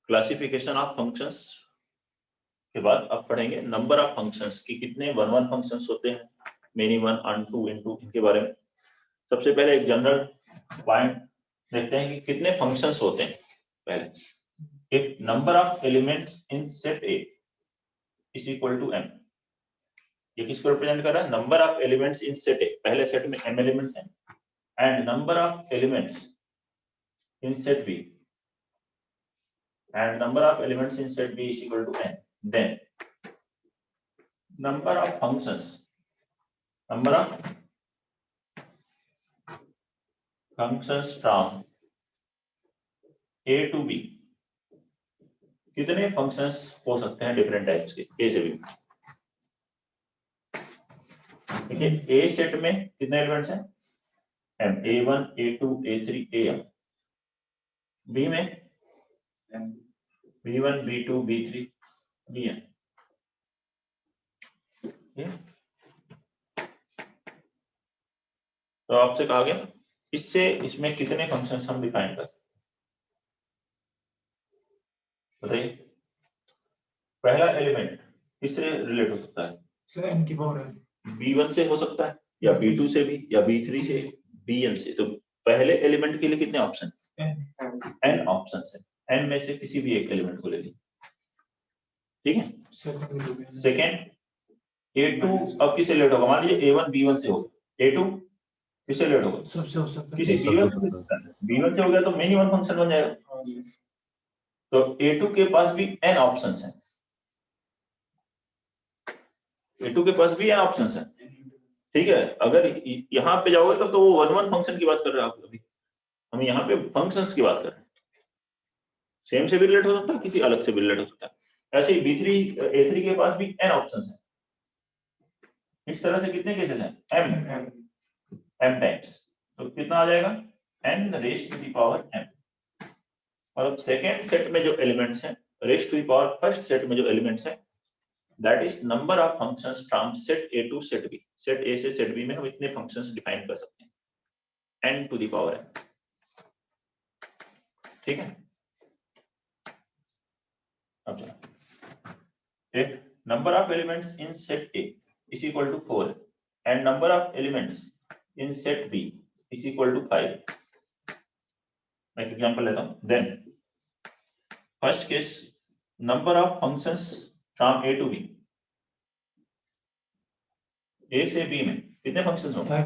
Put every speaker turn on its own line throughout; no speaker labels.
Classification of functions के बाद आप पढ़ेंगे नंबर ऑफ फंक्शंस कि कितने वन फंक्शंस होते हैं, many one, onto, into, इनके बारे में। सबसे पहले एक जनरल पॉइंट देखते हैं कि कितने फंक्शंस होते हैं। पहले एक number of elements in set A is equal to m। ये किसको रिप्रेजेंट कर रहा है? Number of elements in set A, पहले सेट में m एलिमेंट्स हैं, and number of elements in set B and number of elements in set B is equal to n. Then number of functions from A to B, कितने functions हो सकते हैं different types के A से B। देखिए A set में कितने elements हैं? m, A1 A2 A3 am। B में B1 B2 B3 bn। तो आपसे कहा गया इससे इसमें कितने फंक्शंस हम डिफाइन कर, बताइए। पहला एलिमेंट किससे रिलेट हो सकता है?
सर n की पावर है।
B1 से हो सकता है, या B2 से भी, या B3 से, Bn से। तो पहले एलिमेंट के लिए कितने ऑप्शन? n ऑप्शन है, n में से किसी भी एक एलिमेंट को ले लीजिए, ठीक है। सेकेंड A2 अब किससे रिलेट होगा? मान लीजिए A1 B1 से होगा, A2 किससे रिलेट होगा?
सबसे हो सकता है,
किसी B1 से हो गया तो मेनी वन फंक्शन बन जाएगा। तो A2 के पास भी n ऑप्शंस हैं, A2 के पास भी n ऑप्शंस हैं, ठीक है। अगर यहाँ पे जाओगे तब तो वो वन फंक्शन की बात कर रहे हैं आप, अभी हम यहाँ पे फंक्शंस की बात कर रहे हैं। सेम से भी रिलेट हो सकता है, किसी अलग से भी रिलेट हो सकता है। ऐसे ही B3 A3 के पास भी n ऑप्शंस हैं। इस तरह से कितने केसेस हैं? m times. तो कितना आ जाएगा? n raise to the power m। और अब सेकेंड सेट में जो एलिमेंट्स हैं, raise to the power first set में जो एलिमेंट्स हैं, that is number of functions from set A to set B। Set A से सेट B में हम इतने फंक्शंस डिफाइन कर सकते हैं, n to the power m, ठीक है। अब एक number of elements in set A is equal to 4 and number of elements in set B is equal to 5। मैं एक एग्जांपल लेता हूं। Then first case, number of functions from A to B। A से B में कितने functions होंगे?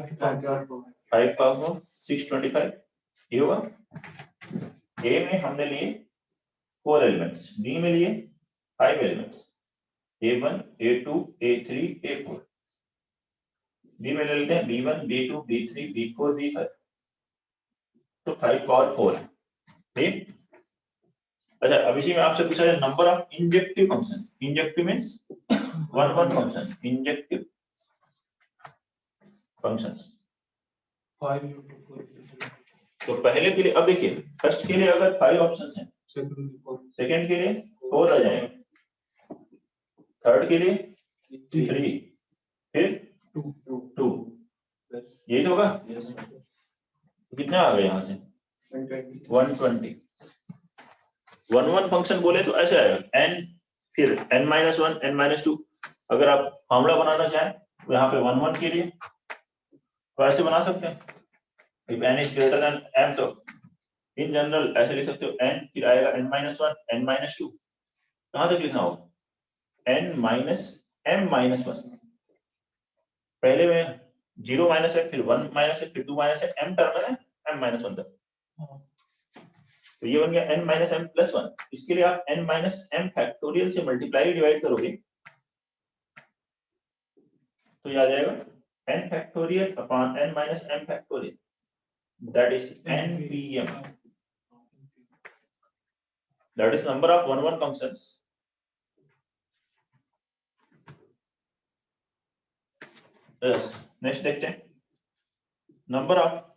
5 power 625 ये होगा। A में हमने लिए 4 एलिमेंट्स, B में लिए 5 elements, A1 A2 A3 A4। B में ले लेते हैं B1 B2 B3 B4 B5। तो 5 पावर 4 है, ठीक। अच्छा, अब इसी में आपसे पूछा जाए number of injective function. Injective means one function, injective functions. तो पहले के लिए, अब देखिए फर्स्ट के लिए अगर 5 ऑप्शंस हैं, सेकंड के लिए 4 आ जाएंगे, थर्ड के लिए 3, फिर 2, यही तो होगा। कितना आ गया यहाँ से? 120। वन फंक्शन बोले तो ऐसे आएगा n, फिर n-1 n-2। अगर आप फॉर्मूला बनाना चाहें तो यहाँ पे 1 के लिए तो ऐसे बना सकते हैं, if n is greater than m, तो इन जनरल ऐसे लिख सकते हो n, फिर आएगा n-1 n-2। कहाँ तक लिखना होगा? n-m-1। पहले में 0 माइनस है, फिर 1 माइनस है, फिर 2 माइनस है, m टर्म है m-1 तक। तो ये बन गया n-m+1। इसके लिए आप n-m फैक्टोरियल से मल्टीप्लाई डिवाइड करोगे तो ये आ जाएगा n factorial upon n-m factorial, that is npm, that is number of one functions. Next देखते हैं नंबर ऑफ,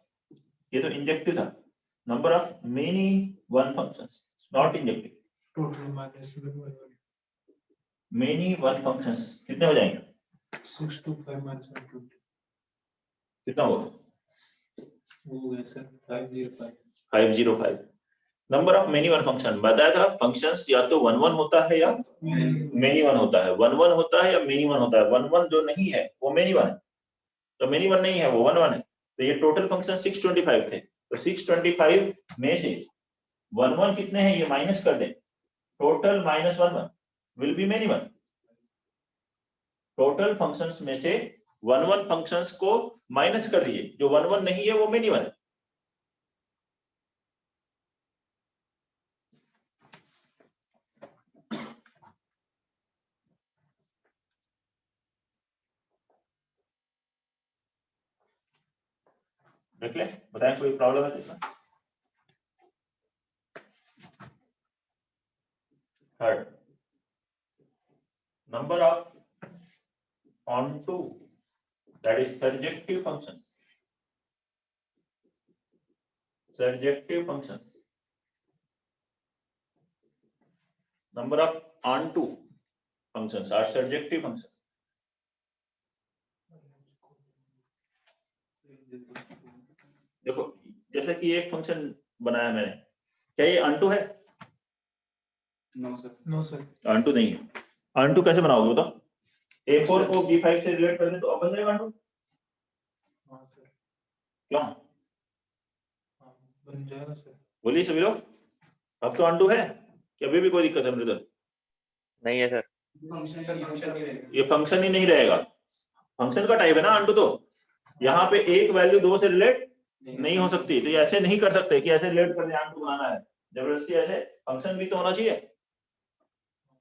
ये तो इंजेक्टिव था, number of many one functions, not injective.
Total minus
many one functions कितने हो जाएंगे?
6 to 5 minus 120
कितना होगा?
हो गया sir 505।
Number of many one function बताया था, फंक्शंस या तो वन वन होता है या मेनी वन होता है, वन वन होता है या मेनी वन होता है। वन वन जो नहीं है वो मेनी वन है, तो मेनी वन नहीं है वो वन वन है। तो ये टोटल फंक्शन 625 थे, तो 625 में से वन वन कितने हैं ये माइनस कर दें, total minus one one will be many one. Total functions में से वन वन फंक्शंस को माइनस कर दिए, जो वन वन नहीं है वो मेनी वन है। देख ले, बताएं कोई प्रॉब्लम है इसमें। Third, number of onto, that is surjective functions, surjective functions, number of onto functions are surjective functions। देखो जैसे कि एक फंक्शन बनाया मैंने, क्या ये onto है?
नो सर,
onto नहीं है। onto कैसे बनाओगे बताओ? A4 को B5 से रिलेट कर दे तो अब बन जाएगा onto।
हाँ सर,
क्यों?
हाँ बन जाएगा सर।
बोलिए सभी लोग, अब तो onto है कि अभी भी कोई दिक्कत है मृदुल?
नहीं है सर।
ये फंक्शन ही नहीं रहेगा, फंक्शन का टाइप है ना onto। तो यहाँ पे एक वैल्यू दो से रिलेट नहीं हो सकती, तो ये ऐसे नहीं कर सकते कि ऐसे रिलेट कर दे onto बनाना है, जबरदस्ती ऐसे फंक्शन भी तो होना चाहिए।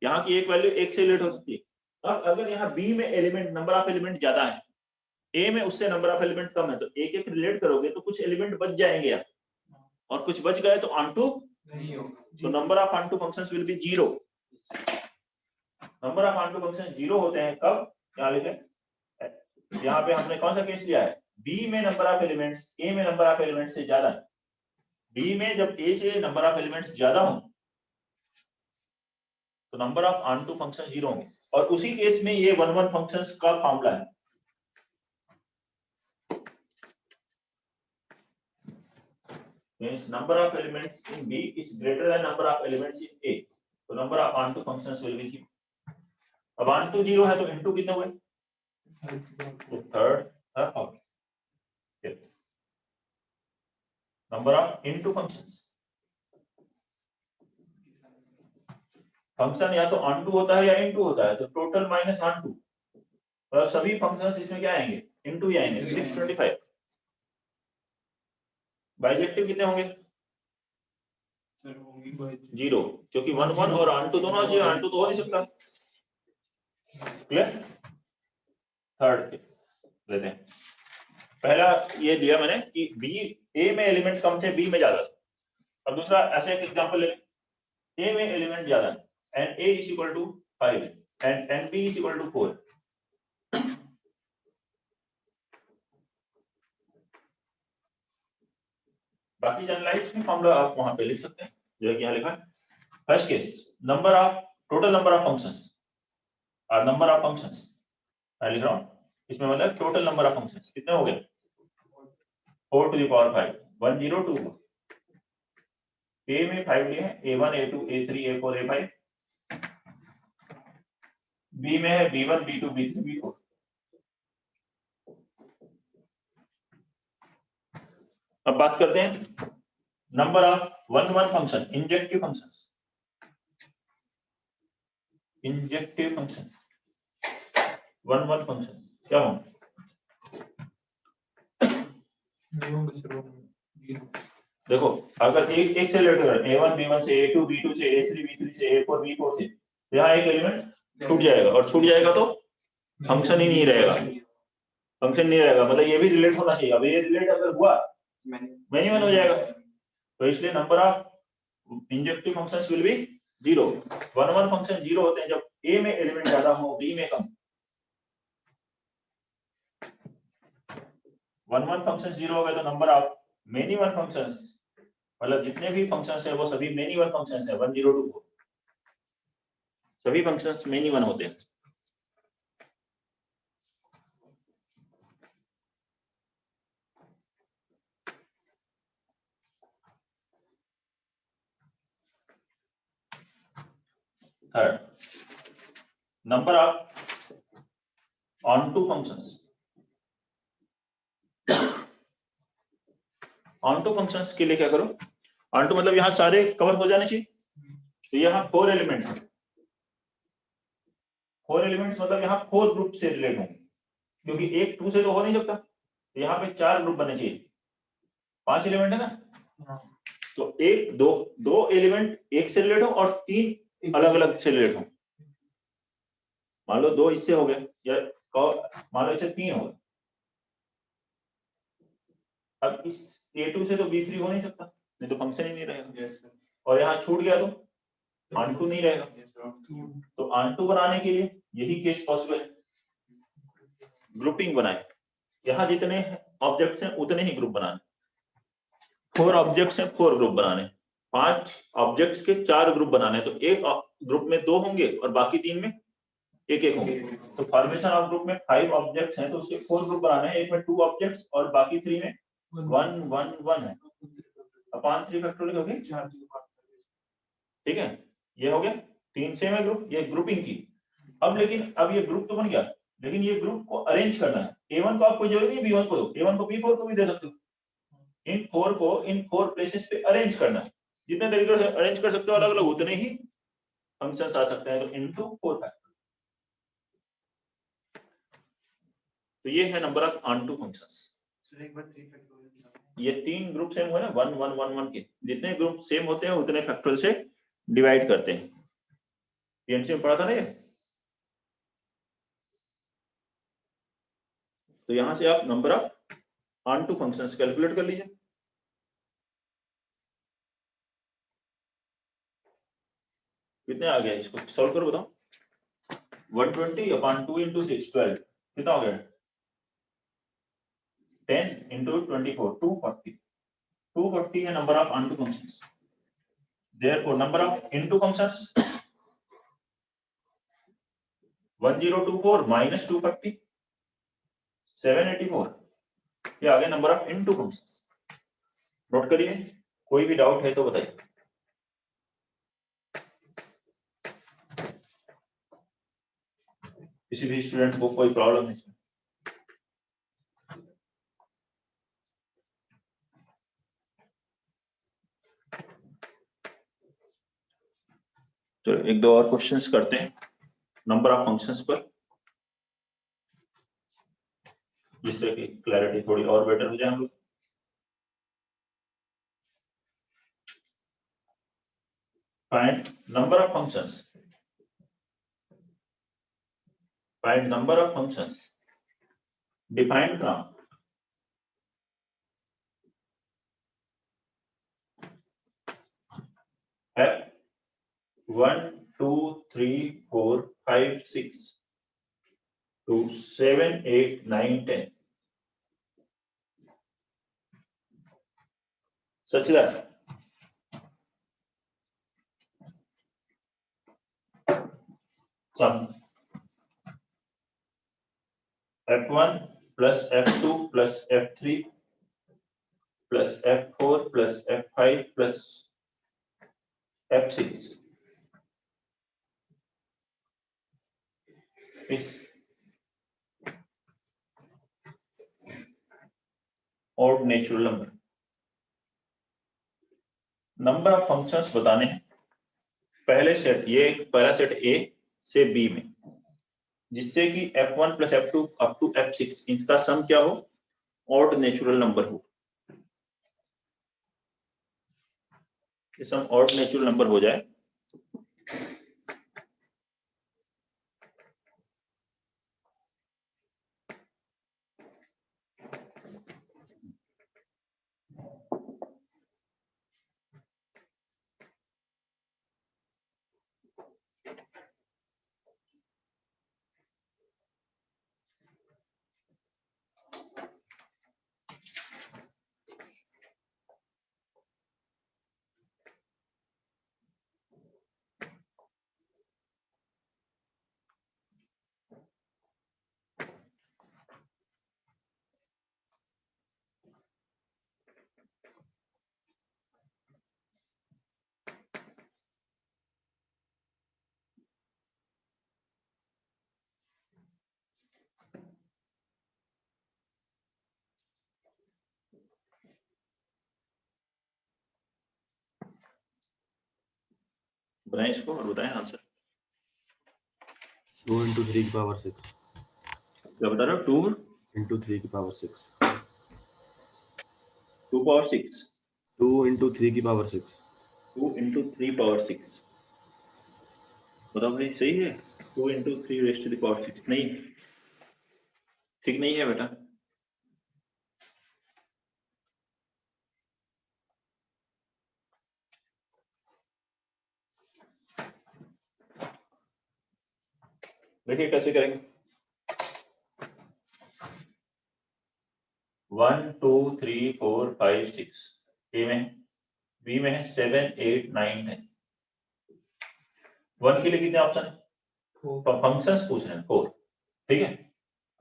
यहाँ की एक वैल्यू एक से रिलेट हो सकती है। अब अगर यहाँ बी में एलिमेंट, नंबर ऑफ एलिमेंट ज्यादा है, ए में उससे नंबर ऑफ एलिमेंट कम है, तो एक एक रिलेट करोगे तो कुछ एलिमेंट बच जाएंगे यहाँ, और कुछ बच गए तो onto
नहीं होगा,
तो number of onto functions will be zero. Number of onto function zero होते हैं कब, यहाँ लिखे, यहाँ पे हमने कौन सा केस लिया है, बी में नंबर ऑफ एलिमेंट्स ए में नंबर ऑफ एलिमेंट्स से ज्यादा है। बी में जब ए से नंबर ऑफ एलिमेंट्स ज्यादा हो तो number of onto function zero होंगे, और उसी केस में ये वन वन फंक्शंस का फॉर्मूला है। Means number of elements in B is greater than number of elements in A, तो number of onto functions will be zero। अब onto zero है तो into कितने हुए, तो थर्ड है और number of into functions, function या तो onto होता है या into होता है, तो टोटल माइनस onto, और सभी फंक्शंस इसमें क्या आएंगे, into ही आएंगे। 625 बाइजेक्टिव कितने होंगे, जीरो, क्योंकि वन वन और onto दोनों चाहिए, onto तो हो नहीं सकता। क्लियर? थर्ड लेते हैं, पहला ये दिया मैंने कि बी, ए में एलिमेंट कम थे बी में ज्यादा, और दूसरा ऐसे एक एग्जांपल ले लें, ए में एलिमेंट ज्यादा है and A is equal to 5 and B is equal to 4। बाकी जनरलाइज में फॉर्मूला आप वहां पे लिख सकते हैं, जो है कि यहाँ लिखा है। First case, number of, total number of functions और नंबर ऑफ फंक्शंस मैं लिख रहा हूं, इसमें मतलब टोटल नंबर ऑफ फंक्शंस कितने हो गए, 4 to the power 5, 102। ए में 5 लिए हैं, A1 A2 A3 A4 A5, B में है B1 B2 B3 B4। अब बात करते हैं number of one one function, injective functions, injective functions, one one function क्या होंगे,
नहीं होंगे सर, जीरो।
देखो अगर एक एक से लेकर A1 B1 से A2 B2 से A3 B3 से A4 B4 से, यहाँ एक एलिमेंट छूट जाएगा, और छूट जाएगा तो फंक्शन ही नहीं रहेगा, फंक्शन नहीं रहेगा, मतलब ये भी रिलेट होना चाहिए। अब ये रिलेट अगर हुआ मेनी वन हो जाएगा, तो इसलिए number of injective functions will be zero. One one function zero होते हैं जब ए में एलिमेंट ज्यादा हो बी में कम। वन वन फंक्शन जीरो हो गए तो number of many one functions, मतलब जितने भी फंक्शंस है वो सभी मेनी वन फंक्शंस है, 102 सभी फंक्शंस मेनी वन होते हैं। Third, number of onto functions. onto functions के लिए क्या करो, onto मतलब यहाँ सारे कवर हो जाने चाहिए, तो यहाँ 4 एलिमेंट्स हैं, 4 एलिमेंट्स मतलब यहाँ 4 ग्रुप से रिलेट होंगे, क्योंकि एक 2 से तो हो नहीं सकता, तो यहाँ पे 4 ग्रुप बनने चाहिए, 5 एलिमेंट है ना, तो एक दो एलिमेंट एक से रिलेट हो और 3 अलग अलग से रिलेट हो, मान लो 2 इससे हो गए या मान लो इससे 3 हो गए, अब इस A2 से तो B3 हो नहीं सकता, नहीं तो फंक्शन ही नहीं रहेगा।
Yes sir.
और यहाँ छूट गया तो onto नहीं रहेगा,
यस सर।
तो onto बनाने के लिए यही केस पॉसिबल है, ग्रुपिंग बनाए, यहाँ जितने ऑब्जेक्ट्स हैं उतने ही ग्रुप बनाने, 4 ऑब्जेक्ट्स हैं 4 ग्रुप बनाने, 5 ऑब्जेक्ट्स के 4 ग्रुप बनाने, तो एक ग्रुप में 2 होंगे और बाकी 3 में एक होंगे, तो फॉर्मेशन ऑफ ग्रुप में 5 ऑब्जेक्ट्स हैं तो उसके 4 ग्रुप बनाने हैं, एक में 2 ऑब्जेक्ट्स और बाकी 3 में 1 1 1 है, अपॉन 3 फैक्टोरियल हो गई, ठीक है, ये हो गया 3 सेम है ग्रुप, ये ग्रुपिंग की। अब लेकिन अब ये ग्रुप तो बन गया, लेकिन ये ग्रुप को अरेंज करना है, A1 को आप कोई जरूरी नहीं B1 को दो, A1 को B4 को भी दे सकते हो, इन 4 को इन 4 प्लेसेस पे अरेंज करना है, जितने तरीके से अरेंज कर सकते हो अलग अलग उतने ही फंक्शंस आ सकते हैं, तो इनटू 4 फैक्टर, तो ये है नंबर ऑफ ऑनटू फंक्शंस।
एक बार 3 फैक्टोरियल,
ये 3 ग्रुप सेम हुए ना 1 1 1 1 के, जितने ग्रुप सेम होते हैं उतने फैक्टोरियल से डिवाइड करते हैं, पीएनसी में पढ़ा था ना ये, तो यहां से आप number of onto functions calculate कर लीजिए, कितने आ गए, इसको सॉल्व करो बताओ, 120 अपॉन 2 into 6 12 कितना हो गया, 10 into 24 240 है number of onto functions, therefore number of into functions 1024 minus 240 784, ये आ गया number of into functions, note करिए, कोई भी डाउट है तो बताइए। किसी भी स्टूडेंट को कोई प्रॉब्लम नहीं, चलो एक दो और क्वेश्चंस करते हैं नंबर ऑफ फंक्शंस पर, जिससे कि क्लैरिटी थोड़ी और बेटर हो जाए हम लोग। Find number of functions, find number of functions defined from F 1 2 3 4 5 6 to 7 8 9 10 such that sum F1 plus F2 plus F3 plus F4 plus F5 plus F6 is odd natural number। Number of functions बताने हैं, पहले set, ये पहला set A से B में, जिससे कि F1 plus F2 up to F6 इनका सम क्या हो, ऑड नेचुरल नंबर हो, ये सम ऑड नेचुरल नंबर हो जाए, बनाए इसको और बताएं आंसर।
2 into 3 की पावर 6
क्या बता रहे हो? 2
into 3 की पावर 6
पावर 6
2 into 3 की पावर 6
2 into 3 पावर 6। बताओ भाई सही है? 2 into 3 raised to the power 6 नहीं, ठीक नहीं है बेटा। देखिए कैसे करेंगे। 1 2 3 4 5 6 ए में, बी में है 7 8 9 है। 1 के लिए कितने ऑप्शन है? फंक्शंस पूछ रहे हैं 4, ठीक है।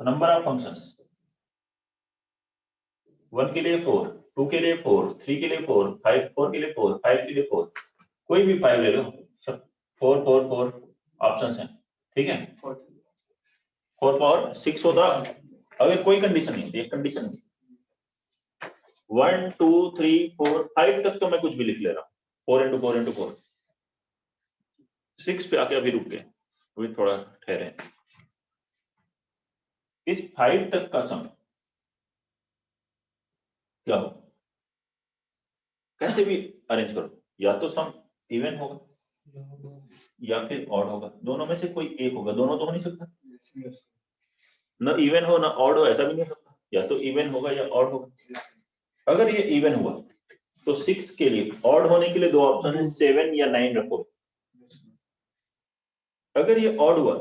तो नंबर ऑफ फंक्शंस 1 के लिए 4, 2 के लिए 4, 3 के लिए 4, 5 4 के लिए 4, 5 के लिए 4, कोई भी 5 ले लो, सब 4 4 4 ऑप्शंस हैं, ठीक है। 4 पावर 6 होता अगर कोई कंडीशन नहीं, एक कंडीशन नहीं। 1 2 3 4 5 तक तो मैं कुछ भी लिख ले रहा हूँ, 4 into 4 into 4। 6 पे आके अभी रुक गए, अभी थोड़ा ठहरे। इस 5 तक का सम क्या हो, कैसे भी अरेंज करो, या तो सम इवन होगा या फिर ऑड होगा, दोनों में से कोई एक होगा, दोनों तो हो नहीं सकता। न इवन हो ना ऑड हो, ऐसा भी नहीं हो सकता, या तो इवन होगा या ऑड होगा। अगर ये इवन हुआ तो 6 के लिए ऑड होने के लिए दो ऑप्शन है, 7 या 9 रखो। अगर ये ऑड हुआ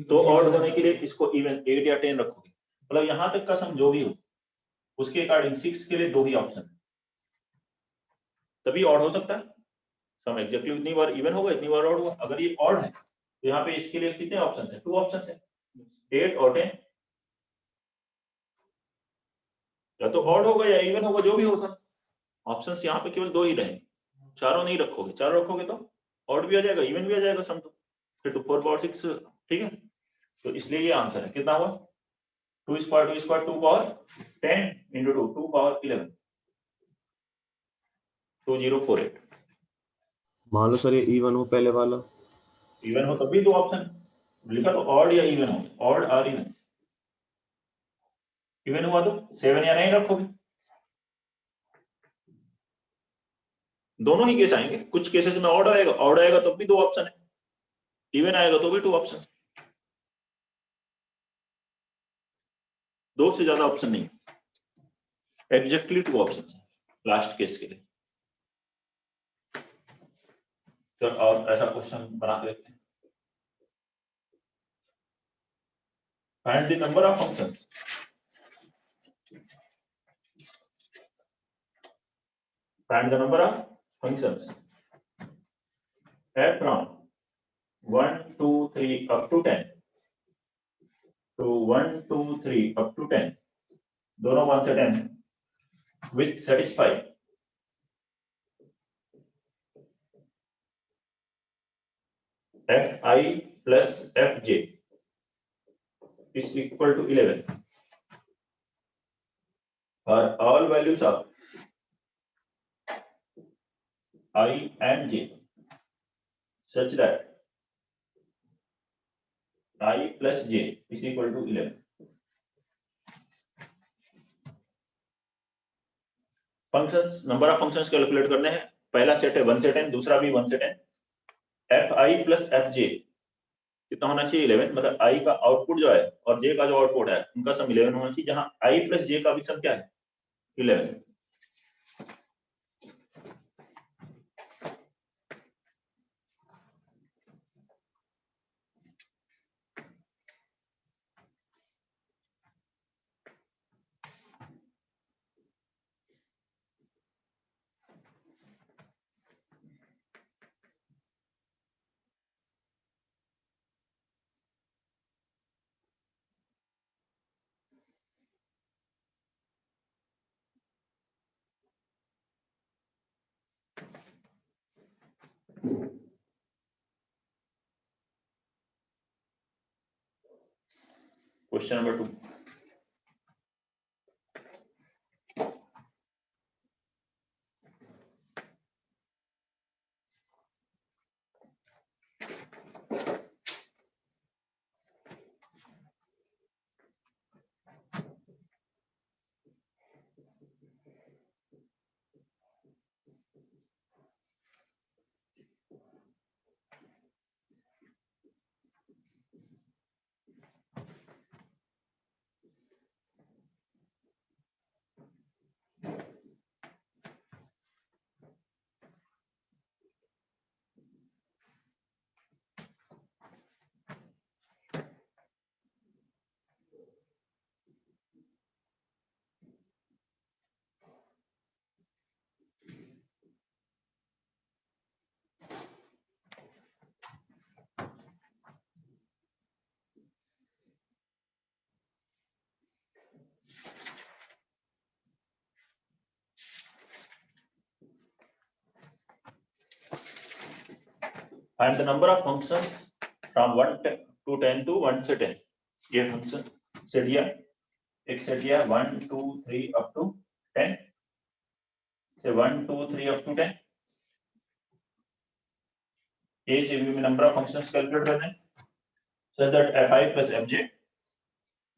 तो ऑड होने के लिए इसको इवन 8 या 10 रखोगे। मतलब यहां तक का सम जो भी हो उसके अकॉर्डिंग 6 के लिए दो ही ऑप्शन है, तभी ऑड हो सकता है। सम एग्जैक्टली इतनी बार इवन होगा, इतनी बार ऑड हुआ। अगर ये ऑड है तो यहाँ पे इसके लिए कितने ऑप्शन है? 2 ऑप्शन है, 8 और 10। या तो ऑड होगा या इवन होगा, जो भी हो सम। ऑप्शंस यहाँ पे केवल दो ही रहेंगे, चारों नहीं रखोगे। चारों रखोगे तो ऑड भी आ जाएगा, इवन भी आ जाएगा सम, तो फिर तो 4 पावर 6, ठीक है। तो इसलिए ये आंसर है। कितना हुआ? 2 square 2 square 2 power 10 into 2 2 power 11 2048।
मान लो सर ये इवन हो पहले वाला,
इवन हो तभी दो ऑप्शन लिखा, तो ऑड या इवन हो, ऑड और इवन। इवन हुआ तो 7 या 9 रखोगे। दोनों ही केस आएंगे, कुछ केसेस में ऑड आएगा, ऑड आएगा तब भी दो ऑप्शन है, इवन आएगा तो भी 2 ऑप्शन। दो से ज्यादा ऑप्शन नहीं, एग्जैक्टली 2 ऑप्शन है लास्ट केस के लिए। तो और ऐसा क्वेश्चन बना के देखते हैं। Find the number of functions find the number of functions f from 1 2 3 up to 10 to 1 2 3 up to 10, दोनों 1 से 10 which satisfy fi plus fj is equal to 11 for all values of I and j such that I plus j is equal to 11। Functions, number of functions calculate करने हैं। पहला set है 1 से 10, दूसरा भी 1 से 10। fi plus fj कितना होना चाहिए? 11। मतलब i का आउटपुट जो है और j का जो आउटपुट है उनका सम 11 होना चाहिए, जहां i प्लस j का भी सम क्या है? 11। Question number 2, find the number of functions from 1 to 10 to 1 से 10। ये फंक्शन सेट दिया, एक सेट दिया 1 2 3 अप टू 10 से 1 2 3 अप टू 10। ए से बी में नंबर ऑफ फंक्शंस कैलकुलेट करने हैं so that fi plus fj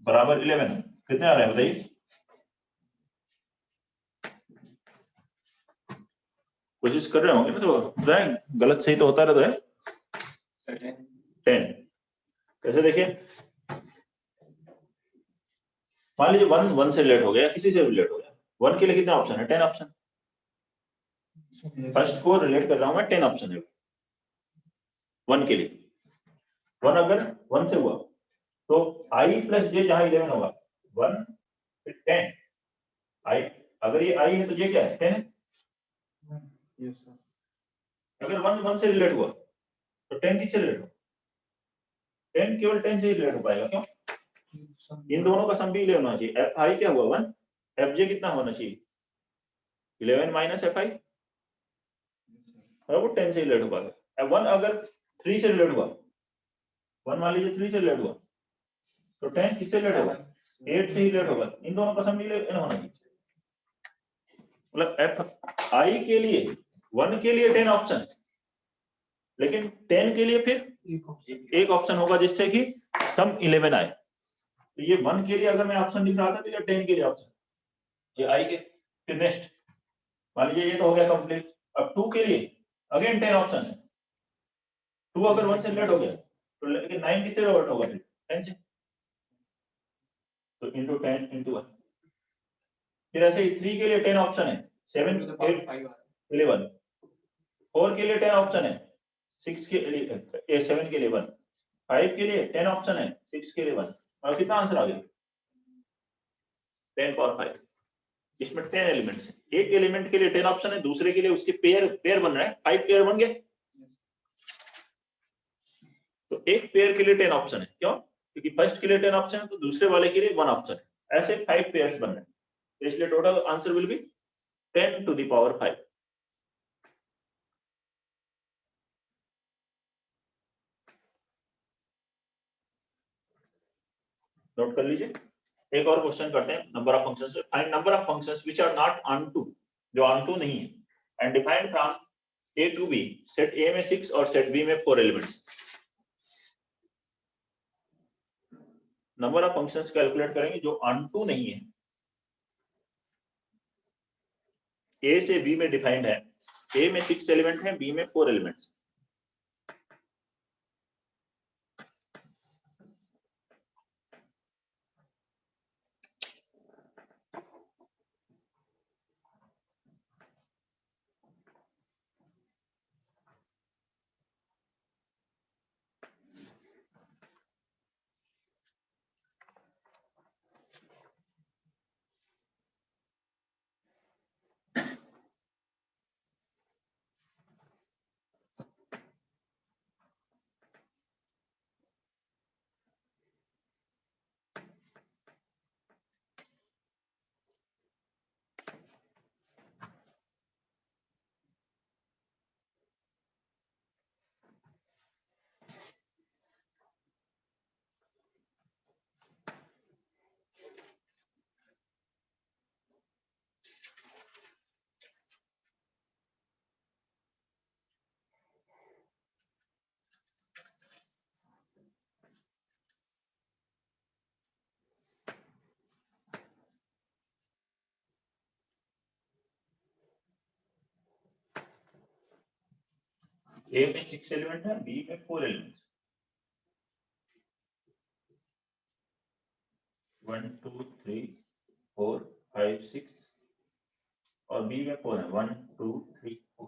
बराबर 11। कितने आ रहे हैं बताइए? कोशिश कर रहे होंगे ना, तो बताएं, गलत सही तो होता रहता है। 10 कैसे देखिए, मान लीजिए 1 से लेट हो गया, किसी से भी लेट हो गया, 1 के लिए कितने ऑप्शन है? 10 ऑप्शन। फर्स्ट को रिलेट कर रहा हूं मैं, 10 ऑप्शन है 1 के लिए। 1 अगर 1 से हुआ तो i प्लस j जहां 11 होगा 1 फिर 10 i, अगर ये i है तो j क्या है? 10 है।
Yes sir.
अगर 1 से रिलेट हुआ तो 10 किससे रिलेट हो? 10 केवल 10 से ही रिलेट हो पाएगा। क्यों? इन दोनों का सम भी 11 होना चाहिए। fi क्या हुआ 1, fj कितना होना चाहिए? 11 माइनस fi, और वो 10 से रिलेट हो पाएगा। अब 1 अगर 3 से रिलेट हुआ, 1 मान लीजिए 3 से रिलेट हुआ तो 10 किससे रिलेट होगा? 8 से ही रिलेट होगा। इन दोनों का सम भी 11 होना चाहिए। मतलब fi के लिए 1 के लिए 10 ऑप्शन, लेकिन 10 के लिए फिर एक ऑप्शन होगा जिससे कि सम 11 आए। तो ये 1 के लिए अगर मैं ऑप्शन लिख रहा था तो ये 10 के लिए ऑप्शन, ये आई के। फिर नेक्स्ट मान लीजिए ये तो हो गया कंप्लीट। अब 2 के लिए अगेन 10 ऑप्शन है। 2 अगर 1 से रिलेट हो गया तो लेकिन 9 किससे रिलेट होगा? फिर 10 से, तो इंटू 10 इंटू 1। फिर ऐसे ही 3 के लिए 10 ऑप्शन है, 7 8 11। 4 के लिए 10 ऑप्शन है, 6 के लिए 7 के लिए 1। 5 के लिए 10 ऑप्शन है, 6 के लिए 1। और कितना आंसर आ गया? 10 पावर 5। इसमें 10 एलिमेंट्स हैं। एक एलिमेंट के लिए 10 ऑप्शन है, दूसरे के लिए उसके पेयर बन रहे हैं, 5 पेयर बन गए। तो एक पेयर के लिए 10 ऑप्शन है। क्यों? क्योंकि फर्स्ट के लिए 10 ऑप्शन है तो दूसरे वाले के लिए 1 ऑप्शन है। ऐसे 5 पेयर्स बन रहे हैं, तो इसलिए total answer will be 10 to the power 5। Note कर लीजिए। एक और क्वेश्चन करते हैं नंबर ऑफ फंक्शंस पे। Find number of functions which are not onto, जो ऑनटू नहीं है, and define from a to b। Set a में 6 और सेट b में 4 elements. Number of functions calculate करेंगे जो ऑनटू नहीं है, a से b में डिफाइंड है। a में 6 एलिमेंट है, b में 4 एलिमेंट्स। ए में 6 एलिमेंट है, बी में 4 एलिमेंट्स। 1 2 3 4 5 6 और बी में 4 है, 1 2 3 4।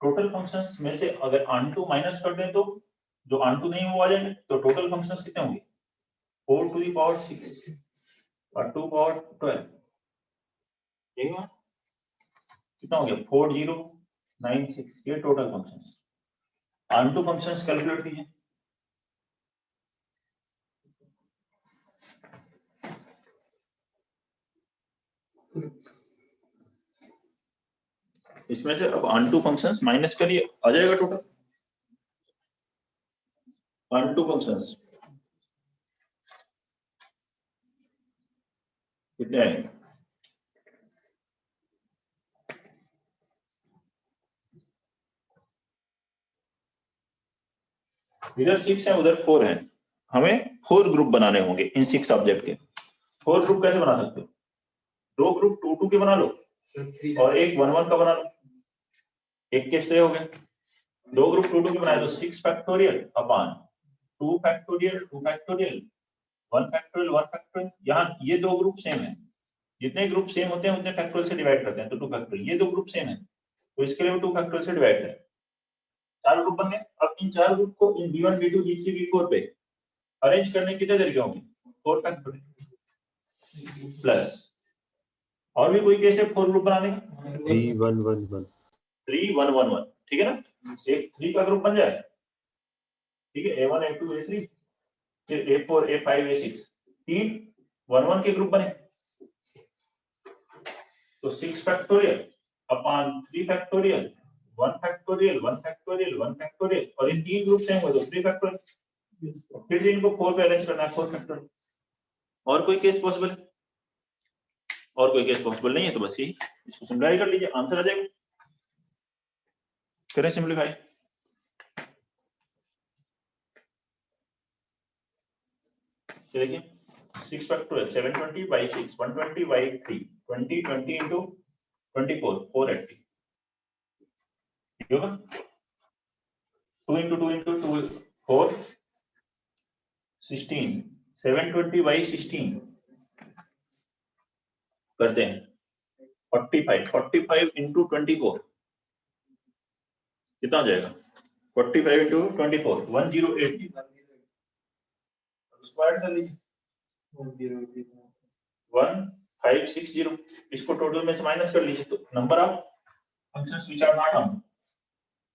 टोटल फंक्शंस में से अगर ऑनटू माइनस कर दें तो जो ऑनटू नहीं हुआ जाएंगे, तो टोटल फंक्शंस कितने होंगे? 4 टू द पावर 6 और 2 पावर 12। ठीक है, कितना हो गया? 4 0 9 6। ये total functions. Onto functions calculate कीजिए। इसमें से अब ऑन टू फंक्शंस माइनस करिए, आ जाएगा टोटल ऑन टू फंक्शंस कितने आएंगे? इधर 6 है उधर 4 है, हमें 4 ग्रुप बनाने होंगे इन 6 ऑब्जेक्ट के। 4 ग्रुप कैसे बना सकते हो? 2 ग्रुप 2 2 के बना लो और एक 1 1 का बना लो, एक के से हो गए। 2 ग्रुप 2 2 के बनाए तो 6 factorial upon 2 factorial 2 factorial 1 factorial 1 factorial. यहाँ ये 2 ग्रुप सेम है, जितने ग्रुप सेम होते हैं उतने फैक्टोरियल से डिवाइड करते हैं, तो 2 फैक्टोरियल। ये 2 ग्रुप सेम है तो इसके लिए 2 फैक्टोरियल से डिवाइड करें। 4 ग्रुप बन गए। अब इन 4 ग्रुप को इन B1 B2 B3 B4 पे अरेंज करने के कितने तरीके होंगे? 4 फैक्टोरियल प्लस और भी कोई केस है 4 ग्रुप बनाने का?
3 1 1 1
3 1 1 1, ठीक है ना? एक 3 का ग्रुप बन जाए, ठीक है, A1 A2 A3 फिर A4 A5 A6, 3 1 1 के ग्रुप बने तो 6 factorial upon 3 factorial 1 factorial 1 factorial 1 factorial और ये 3 ग्रुप सेम हो तो 3 फैक्टोरियल। फिर इनको 4 पे अरेंज करना है, 4 फैक्टोरियल। और कोई केस पॉसिबल है? और कोई केस पॉसिबल नहीं है तो बस यही, इसको सिंप्लीफाई कर लीजिए, आंसर आ जाएगा। करें सिंप्लीफाई। देखिए 6 फैक्टोरियल 720 by 6 120 by 3 20 20 into 24 480 होगा। 2 into 2 into 2 4 16 720 by 16 करते हैं 45 45 into 24 कितना हो जाएगा? 45 into 24 1080 उसको ऐड कर लीजिए 1560। इसको टोटल में से माइनस कर लीजिए तो number of functions which are not on,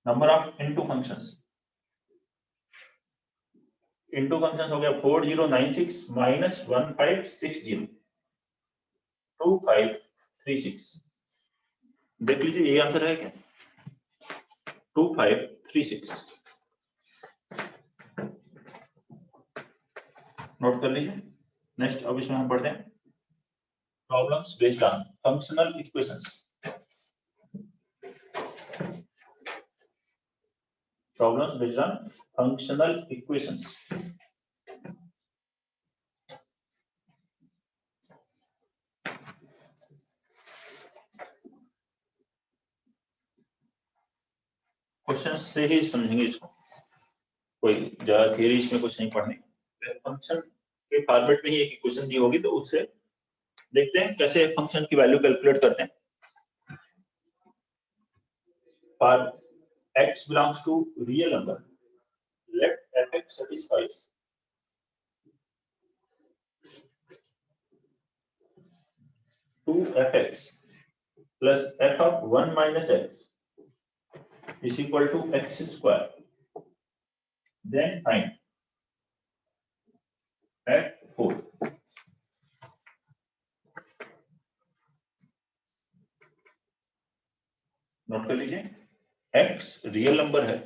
number of into functions into functions हो गया 4096 माइनस 1560 2536। देख लीजिए ये आंसर है क्या? 2536 नोट कर लीजिए। नेक्स्ट अब इसमें हम पढ़ते हैं problems based on functional equations. Problems based on functional equations. Question से ही समझेंगे इसको, कोई ज्यादा थियरी इसमें कुछ नहीं पढ़ने। फंक्शन के फॉर्मेट में ही एक इक्वेशन दी होगी तो उससे देखते हैं कैसे फंक्शन की वैल्यू कैलकुलेट करते हैं। For x belongs to real number, let fx satisfies two fx plus f of 1 minus x is equal to x square. Then find f4. Note कर लीजिए x रियल नंबर है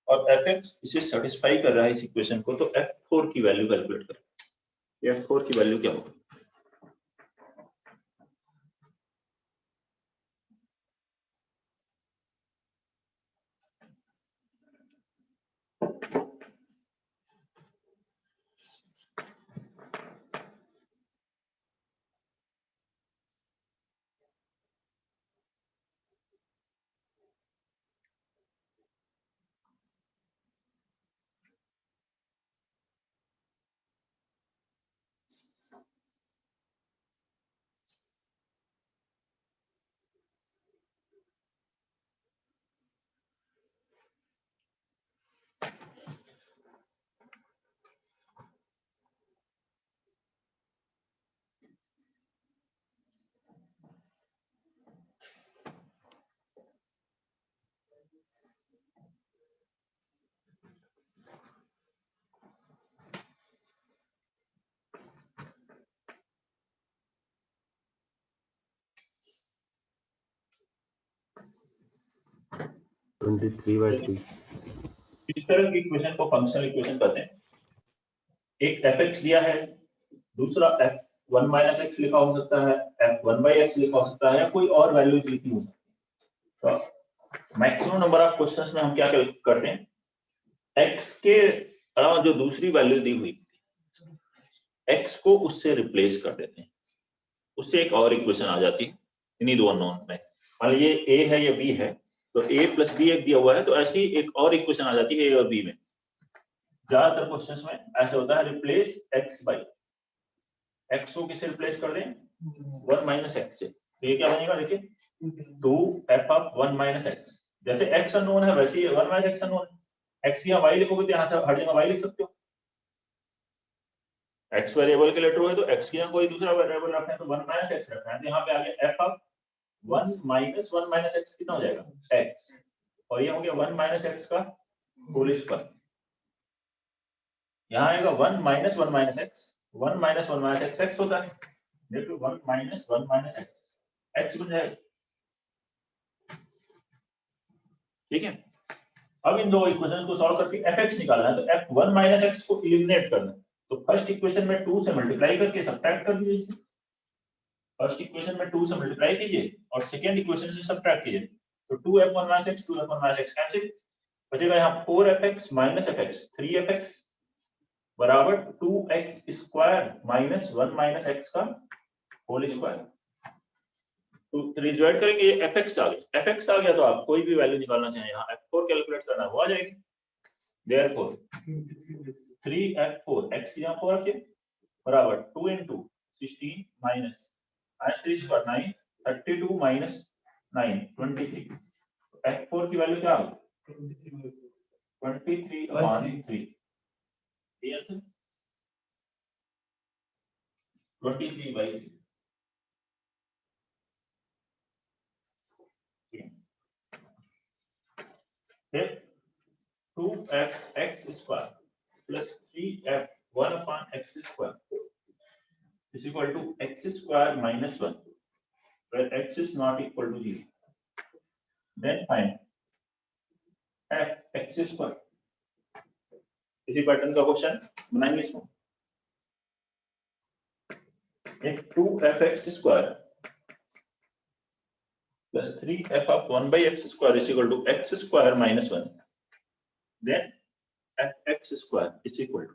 और fx इसे satisfy कर रहा है इस इक्वेशन को, तो f4 की वैल्यू कैलकुलेट करें। f4 की वैल्यू क्या होगी?
23/3।
इस तरह की इक्वेशन को फंक्शनल इक्वेशन कहते हैं। एक fx दिया है, दूसरा f1 माइनस एक्स लिखा हो सकता है, f1/x लिखा हो सकता है, या कोई और वैल्यू लिखी हो सकती है। तो मैक्सिमम नंबर ऑफ क्वेश्चंस में हम क्या करते हैं, x के अलावा जो दूसरी वैल्यू दी हुई x को उससे रिप्लेस कर देते हैं, उससे एक और इक्वेशन आ जाती है इन्हीं दो अननोन में। मान लीजिए a है या b है, तो a प्लस b एक दिया हुआ है, तो ऐसी एक और इक्वेशन आ जाती है a और b में। ज्यादातर क्वेश्चंस में ऐसे होता है, रिप्लेस x बाई x को किससे रिप्लेस कर दें, 1 माइनस एक्स से। तो ये क्या बनेगा, देखिए 2f ऑफ 1 माइनस एक्स। जैसे x अननोन है वैसे ही 1 माइनस एक्स अननोन है। x की यहाँ y लिखोगे तो यहाँ से हर जगह y लिख सकते हो। x वेरिएबल के लिए ट्रू है तो x की यहाँ कोई दूसरा वेरिएबल रखना है तो 1 माइनस एक्स रखना है, तो यहाँ पे आ गया f of 1 minus 1 minus x कितना हो जाएगा, x, और ये हो गया 1 माइनस एक्स का होल स्क्वायर। यहाँ आएगा 1 minus 1 minus x, 1 minus 1 minus x x होता है, देखो 1 माइनस 1 माइनस एक्स x बन जाएगा। ठीक है, अब इन दो इक्वेशन को सॉल्व करके fx निकालना है, तो f1 माइनस एक्स को एलिमिनेट करना है। तो फर्स्ट इक्वेशन में 2 से मल्टीप्लाई करके सब्ट्रैक्ट कर दीजिए इससे। फर्स्ट इक्वेशन में 2 से मल्टीप्लाई कीजिए और सेकंड इक्वेशन से सब्ट्रैक्ट कीजिए, तो 2f1 minus x 2f1 minus x cancel, बचेगा यहाँ 4fx माइनस fx 3fx बराबर 2x square minus 1 minus x का होल स्क्वायर। तो रिजल्ट करेंगे, ये fx आ गया, fx आ गया तो आप कोई भी वैल्यू निकालना चाहें, यहाँ f4 कैलकुलेट करना वो आ जाएगी। देयरफॉर 3f4 x की यहाँ 4 रखिए बराबर 2 into 16 minus 3 square 9 32 minus 9 23। f4 की वैल्यू क्या आ गई, 23/3। ये आंसर 23/3। फिर 2fx square plus 3f1 upon x square is equal to x square minus 1 where x is not equal to 0. Then find f x square. इसी pattern का question बनाएंगे इसमें। एक 2fx square plus 3f of 1 by x square is equal to x square minus 1. Then fx square is equal to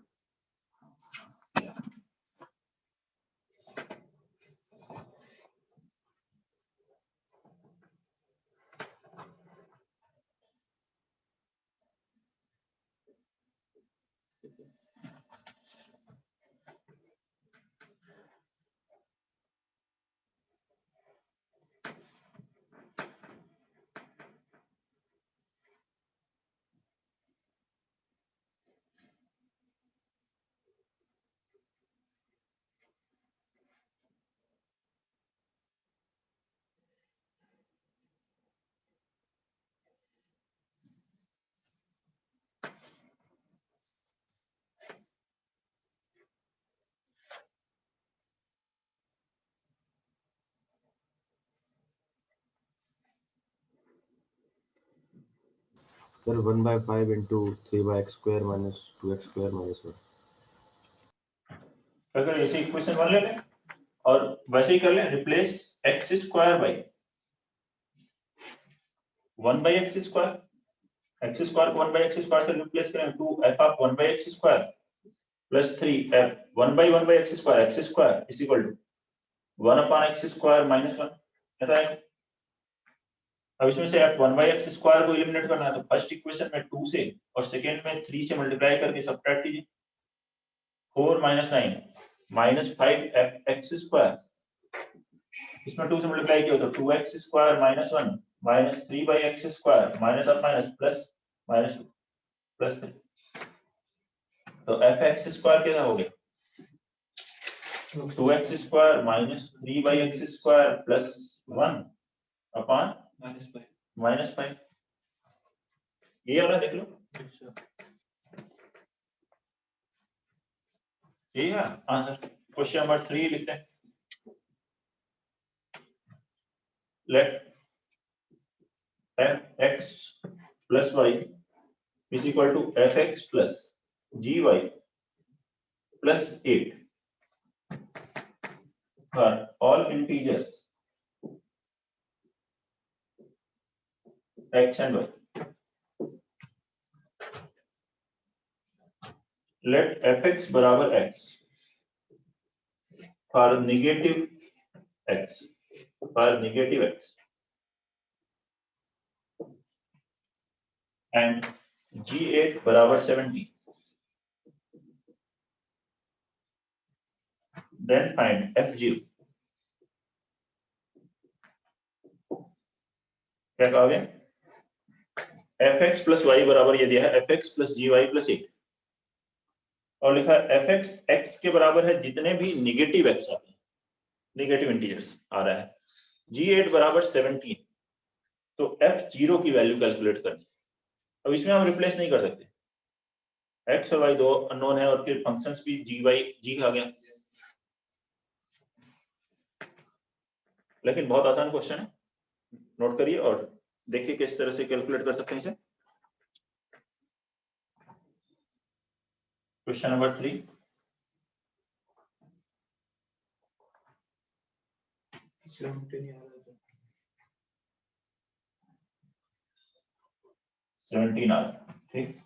Sir, 1/5 into 3/x square minus 2x square minus 1.
अगर ऐसे equation बन लें और वैसे ही कर लें, replace x square by 1 by x square, x square को 1 by x स्क्वायर से रिप्लेस करें, 2f of 1 by x square plus 3f 1 by x square x square is equal to 1 upon x square minus 1। ऐसा है। अब इसमें से f 1 by x square को एलिमिनेट करना है, तो फर्स्ट इक्वेशन में 2 से और सेकंड में 3 से मल्टीप्लाई करके सब्ट्रैक्ट कीजिए। 4 माइनस 9 माइनस 5x स्क्वायर, इसमें 2 से मल्टीप्लाई किया तो 2x square minus 1 minus 3/x square minus और माइनस प्लस माइनस 2 प्लस 3, तो fx स्क्वायर क्या हो गया, 2x square minus 3/x square plus 1 upon minus 5। ये वाला देख लो, ये है आंसर। क्वेश्चन नंबर 3 लिखते हैं। Let f(x) plus y is equal to f x plus g y plus 8 for all integers x and y. Let fx बराबर x for negative x and g8 बराबर 70. Then find f0. क्या कहा गया? fx plus y बराबर ये दिया है fx plus gy plus 8 और लिखा है fx x के बराबर है जितने भी निगेटिव x आते हैं, निगेटिव इंटीजर्स आ रहा है, g8 बराबर 17. तो f0 की वैल्यू कैलकुलेट करनी. अब इसमें हम रिप्लेस नहीं कर सकते, x और y दो अननोन है और फिर फंक्शंस भी g आ गया. लेकिन बहुत आसान क्वेश्चन है, नोट करिए और देखिए किस तरह से कैलकुलेट कर सकते हैं इसे. Question number 3. ठीक.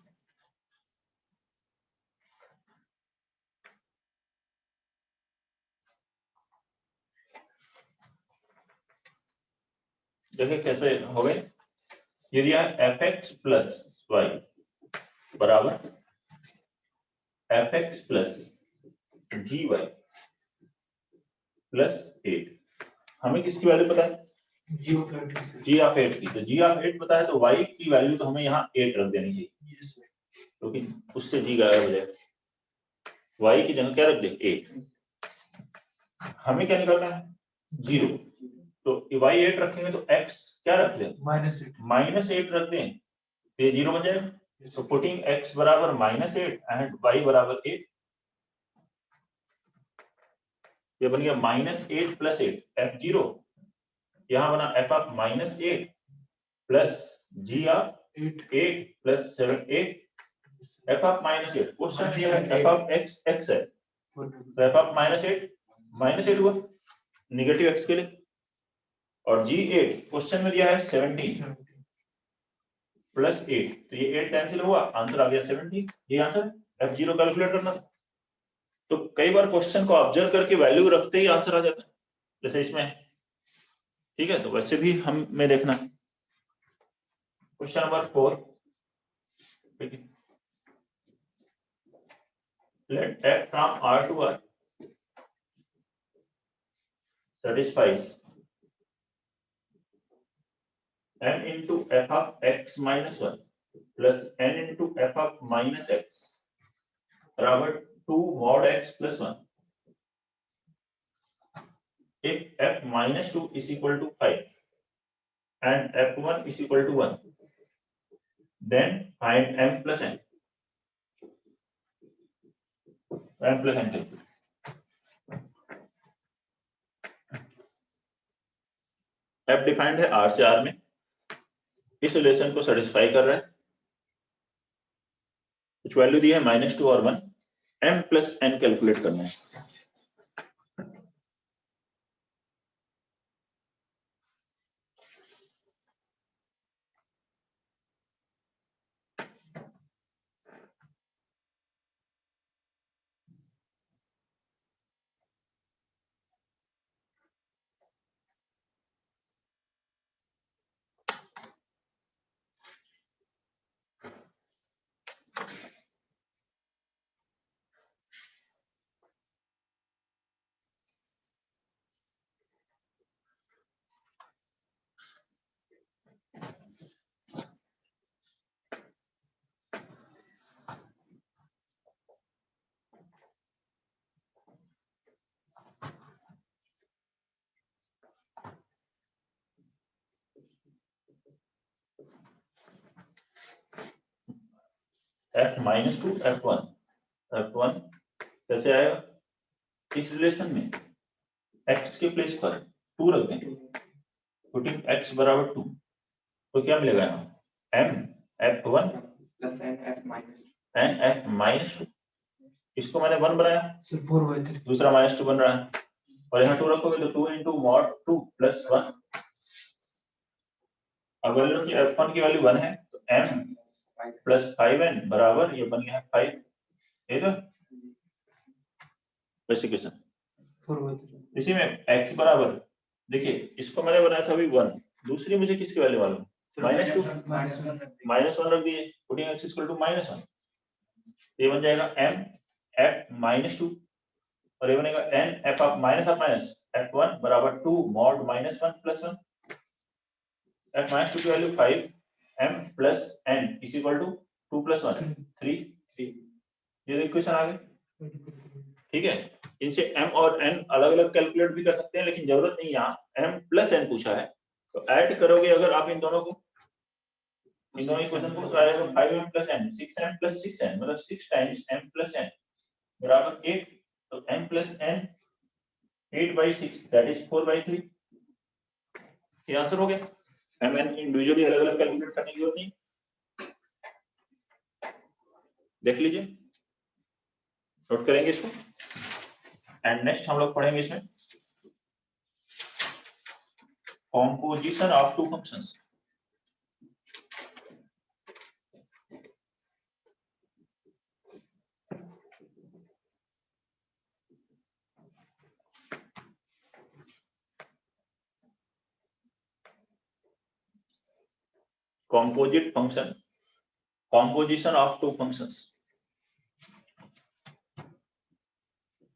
देखिए कैसे हो गए. यदि एफ एक्स प्लस वाई बराबर F x plus g y plus 8. हमें किसकी वैल्यू पता है? जी ऑफ 8 की. तो जी ऑफ 8 पता है तो y की वैल्यू तो हमें यहाँ 8 रख देनी चाहिए, क्योंकि तो उससे जी गायब हो जाए. y की जगह क्या रख दे? 8. हमें क्या निकालना है? 0. तो y 8 रखेंगे तो x क्या रख दें? -8 रख दें, ये 0 बन जाएगा. So putting x बराबर -8 and y बराबर 8, ये बन गया -8 प्लस 8 f0. यहाँ बना f of -8 plus g of 8 plus 7 8 f of -8. Question दिया है f ऑफ x है, तो f ऑफ -8 हुआ निगेटिव x के लिए, और g8 क्वेश्चन में दिया है 17 प्लस 8, तो ये 8 कैंसिल हुआ, आंसर आ गया 17. ये आंसर f0 कैलकुलेट करना. तो कई बार क्वेश्चन को ऑब्जर्व करके वैल्यू रखते ही आंसर आ जाता है, जैसे इसमें. ठीक है, तो वैसे भी हमें देखना. Question number 4. Let f from R to R satisfies n into f of x minus 1 plus n into f of minus x बराबर 2 mod x plus 1. if f minus 2 is equal to 5 and f1 is equal to 1, then find m plus n. m plus n calculate. f defined है R से R में, इस relation को satisfy कर रहा है. कुछ वैल्यू दी है -2 और 1, m प्लस n कैलकुलेट करना है. f-2 f1 कैसे आएगा? इस रिलेशन में x के प्लेस पर 2 रख देंगे, पुटिंग x बराबर 2, तो क्या मिलेगा यहाँ? f1
plus n f minus
and f minus 2, इसको मैंने 1 बनाया,
सिर्फ 4/3
दूसरा -2 बन रहा है, और यहाँ 2 रखोगे तो 2 into mod 2 plus 1। अब वैल्यू की f1 की वैल्यू 1 है तो m प्लस 5n बराबर ये बन गया 5, ठीक है बेसिक क्वेश्चन।
4/3
इसी में x बराबर, देखिए इसको मैंने बनाया था अभी 1, दूसरी मुझे किसकी वैल्यू मालूम, -2 -1 रख दिए, पुटिंग x इक्वल टू -1, ये बन जाएगा m f -2 और ये बनेगा n f of minus f1 बराबर 2 mod -1 प्लस 1, f -2 की वैल्यू 5, m plus n is equal to 2 plus 1 3, ये इक्वेशन आ गई, ठीक है। इनसे m और n अलग अलग कैलकुलेट भी कर सकते हैं, लेकिन जरूरत नहीं, यहाँ m प्लस n पूछा है तो ऐड करोगे अगर आप इन दोनों को, इन दोनों इक्वेशन को, तो आएगा 5m plus n 6m plus 6n मतलब 6 टाइम्स m प्लस n बराबर 8, तो m plus n 8/6 that is 4/3, ये आंसर हो गया। m n इंडिविजुअली अलग अलग कैलकुलेट करने की जरूरत नहीं, देख लीजिए, नोट करेंगे इसको। एंड नेक्स्ट हम लोग पढ़ेंगे इसमें composition of two functions. composite function, composition of two functions.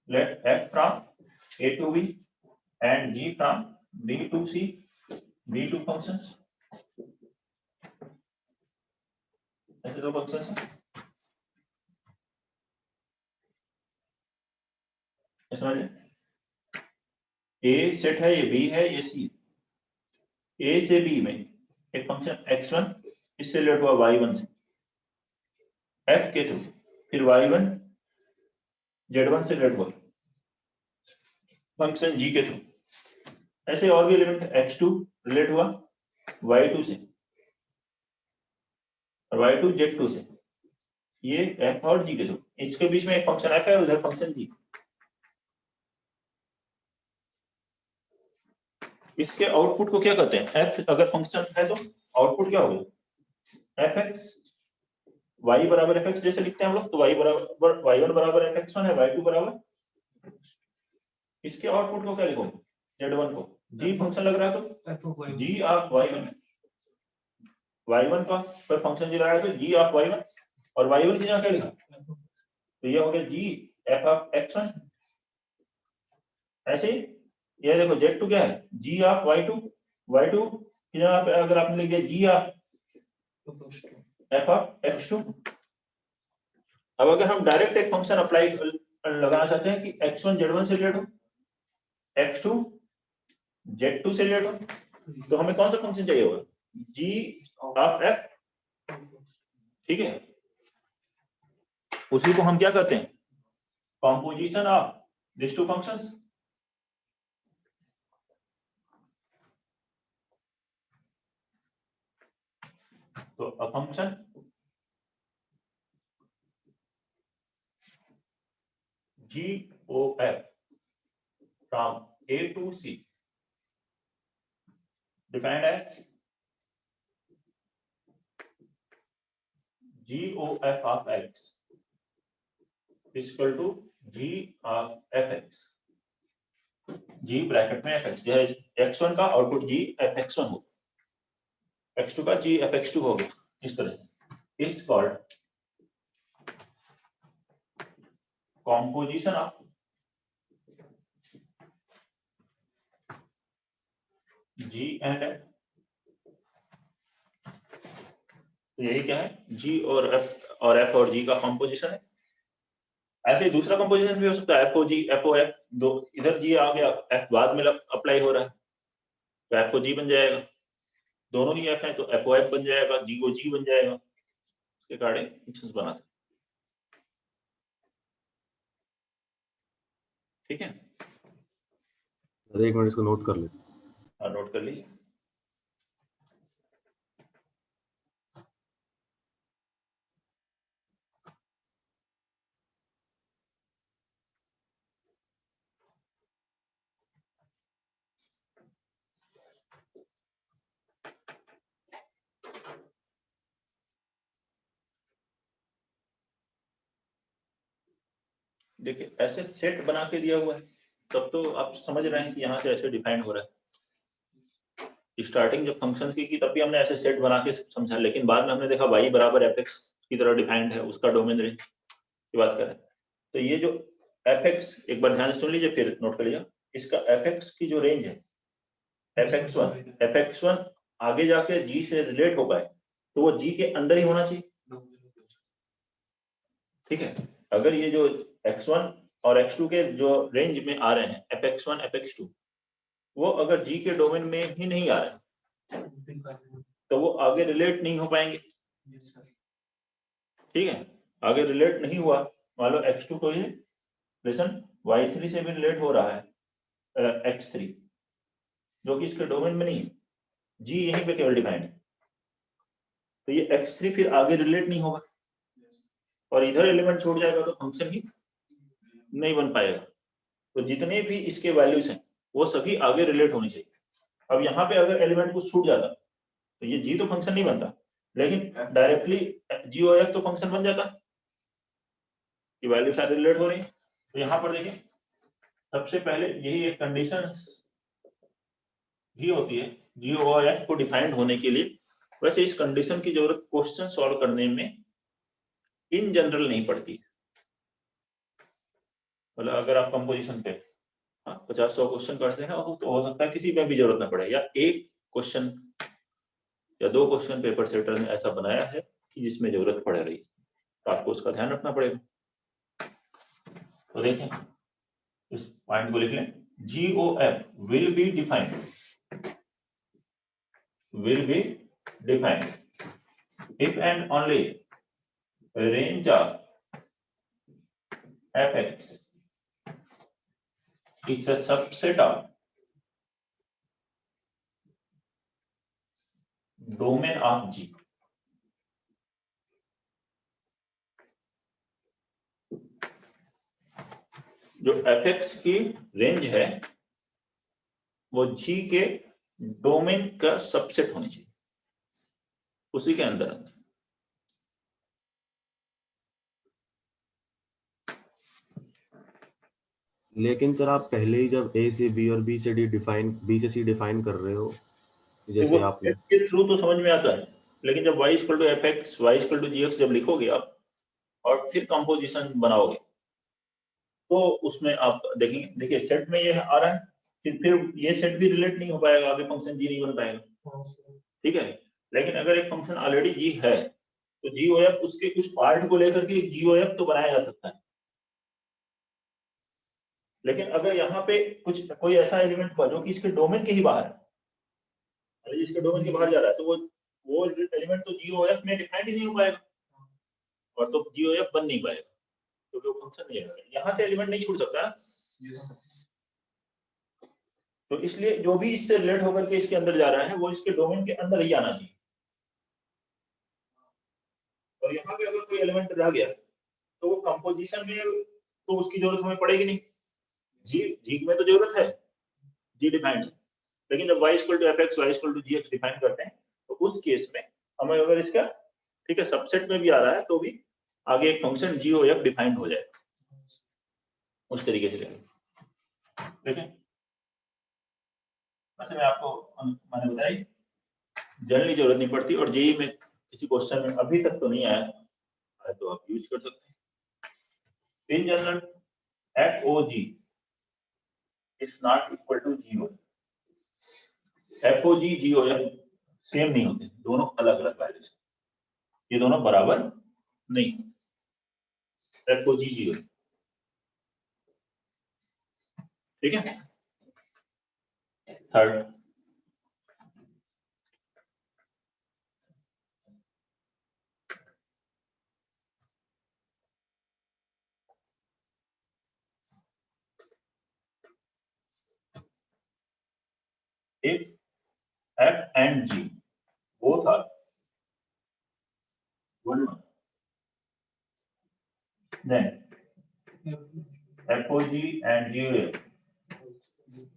Let f from a to b and g from b to c be two functions. ऐसे दो functions हैं, समझिए, a सेट है, ये b है, ये c, a से b में एक फंक्शन x1 इससे रिलेट हुआ y1 से f के थ्रू, फिर y1 z1 से रिलेट हुआ फंक्शन g के थ्रू, ऐसे और भी एलिमेंट x2 रिलेट हुआ y2 से और y2 z2 से, ये f और g के थ्रू, इसके बीच में एक फंक्शन f है, उधर फंक्शन g, इसके आउटपुट को क्या कहते हैं, f अगर फंक्शन है तो आउटपुट क्या होगा, fx, y बराबर fx जैसे लिखते हैं हम लोग, तो y बराबर y1 बराबर fx1 है, y2 बराबर, इसके आउटपुट को क्या लिखोगे, z1 को, g फंक्शन लग रहा है तो g ऑफ y1 है, y1 का पर फंक्शन जी रहा है तो g ऑफ y1, और y1 की जगह क्या लिखा, तो ये हो गया g f ऑफ x1। ऐसे ही ये देखो z2 क्या है, g ऑफ y2, y2 की जगह पे अगर आपने लिख दिया g of f of x2। अब अगर हम डायरेक्ट एक फंक्शन अप्लाई लगाना चाहते हैं कि x1 z1 से रिलेट हो, x2 z2 से रिलेट हो, तो हमें कौन सा फंक्शन चाहिए होगा, g ऑफ f, ठीक है, उसी को हम क्या कहते हैं, composition of this two functions. तो a function g o f from a to c defined as g o f of x is equal to g of fx, g bracket में fx, यह x1 का output g fx1 हो, x2 का g fx2 हो गया, इस तरह से is called composition of g and f। यही क्या है, g और f और g का कॉम्पोजिशन है। ऐसे दूसरा कंपोजिशन भी हो सकता है, FOG FOF, दो इधर जी आ गया, F बाद में अप्लाई हो रहा है तो FOG बन जाएगा, दोनों ही F है तो FOF बन जाएगा, GOG बन जाएगा, इसके अकॉर्डिंग फंक्शंस बनाते, ठीक है।
एक मिनट इसको नोट कर ले।
नोट कर लीजिए। देखिए ऐसे सेट बना के दिया हुआ है, तब तो आप समझ रहे हैं कि यहाँ से ऐसे डिफाइन हो रहा है। स्टार्टिंग जब फंक्शन की तब भी हमने ऐसे सेट बना के समझा, लेकिन बाद में हमने देखा y बराबर fx की तरह डिफाइंड है, उसका डोमेन रेंज की बात करें तो ये जो fx, एक बार ध्यान से सुन लीजिए फिर नोट कर लीजिए, इसका fx की जो रेंज है fx1 आगे जाके g से रिलेट हो पाए तो वो g के अंदर ही होना चाहिए, ठीक है। अगर ये जो x1 और x2 के जो रेंज में आ रहे हैं fx1 fx2 वो अगर g के डोमेन में ही नहीं आ रहे तो वो आगे रिलेट नहीं हो पाएंगे, ठीक है। आगे रिलेट नहीं हुआ, मान लो x2 को ये लिसन y3 से भी रिलेट हो रहा है x3 जो कि इसके डोमेन में नहीं है, g यहीं पे केवल डिफाइंड है, तो ये x3 फिर आगे रिलेट नहीं होगा और इधर एलिमेंट छूट जाएगा तो फंक्शन ही नहीं बन पाएगा। तो जितने भी इसके वैल्यूज हैं वो सभी आगे रिलेट होनी चाहिए। अब यहाँ पे अगर एलिमेंट कुछ छूट जाता तो ये g तो फंक्शन नहीं बनता, लेकिन डायरेक्टली g और f तो फंक्शन बन जाता कि वैल्यू सारी रिलेट हो रही है। तो यहाँ पर देखिए सबसे पहले यही एक कंडीशन ही होती है g और f को डिफाइंड होने के लिए। वैसे इस कंडीशन की जरूरत क्वेश्चन सॉल्व करने में इन जनरल नहीं पड़ती, मतलब अगर आप कंपोजिशन पे 50-100 क्वेश्चन करते हैं तो हो सकता है किसी में भी जरूरत ना पड़े, या एक क्वेश्चन या 2 क्वेश्चन पेपर सेटर ने ऐसा बनाया है कि जिसमें जरूरत पड़ रही, तो आपको उसका ध्यान रखना पड़ेगा। तो देखें इस पॉइंट को लिख लें, GOF will be defined if and only range of fx is a subset of domain of G। जो fx की रेंज है वो G के डोमेन का सबसेट होनी चाहिए, उसी के अंदर।
लेकिन सर आप पहले ही जब A से B और B से C डिफाइन कर रहे हो, जैसे आपने
सेट के थ्रू तो समझ में आता है, लेकिन जब y equal to fx y equal to gx जब लिखोगे आप और फिर कंपोजिशन बनाओगे तो उसमें आप देखेंगे, देखिए सेट में ये आ रहा है, फिर ये सेट भी रिलेट नहीं हो पाएगा, आगे फंक्शन g नहीं बन पाएगा, ठीक है। लेकिन अगर एक फंक्शन ऑलरेडी g है तो GOF उसके कुछ पार्ट को लेकर के GOF तो बनाया जा सकता है। लेकिन अगर यहाँ पे कुछ कोई ऐसा एलिमेंट हुआ जो कि इसके डोमेन के ही बाहर है, इसके डोमेन के बाहर जा रहा है, तो वो एलिमेंट तो GOF में डिफाइंड ही नहीं हो पाएगा और तो GOF बन नहीं पाएगा क्योंकि वो फंक्शन नहीं है। यहाँ से एलिमेंट नहीं छूट सकता, तो इसलिए जो भी इससे रिलेट होकर के इसके अंदर जा रहा है वो इसके डोमेन के अंदर ही आना चाहिए। और यहाँ पे अगर कोई एलिमेंट रह गया तो वो कंपोजिशन में तो उसकी जरूरत हमें पड़ेगी नहीं, जी में तो जरूरत है, जी डिफाइंड, लेकिन जब y equal to fx y equal to gx define करते हैं तो उस केस में हमें अगर इसका ठीक है सबसेट में भी आ रहा है तो भी आगे एक फंक्शन GOF डिफाइंड हो जाएगा उस तरीके से। ठीक है, वैसे मैं आपको मैंने बताई जनरली जरूरत नहीं पड़ती, और जेई में किसी क्वेश्चन में अभी तक तो नहीं आया तो आप यूज कर सकते हैं। In general FOG is not equal to GOF। FOG GOF same नहीं होते, दोनों अलग अलग वैल्यूज, ये दोनों बराबर नहीं। FOG GOF, ठीक है। Third, if F and G both are 1, then FOG and GOF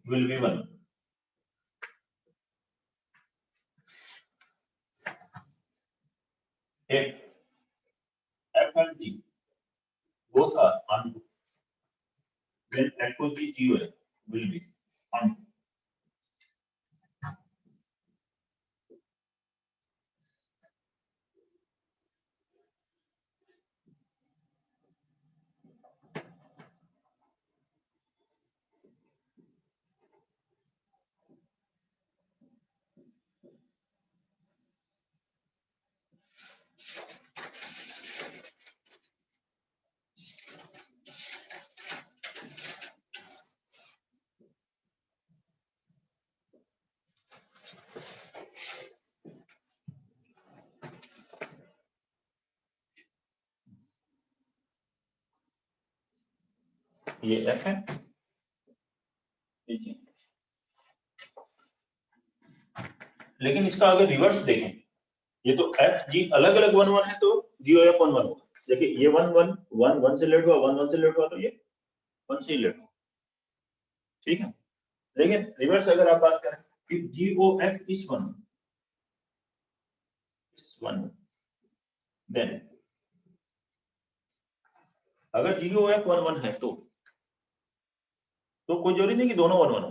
will be 1. If F and G both are on when echo G GOF will be on ये F है, ये G। लेकिन इसका अगर reverse देखें, ये तो F G अलग अलग 1 1 है तो GOF 1 1 होगा। देखिए ये 1 1 1 1 से लेट हुआ, 1 1 से लेट हुआ तो ये 1 से ही लेट हुआ, ठीक है। लेकिन रिवर्स अगर आप बात करें कि GOF इस 1 देन अगर GOF 1 1 है तो कोई जरूरी नहीं कि दोनों 1 1 हो।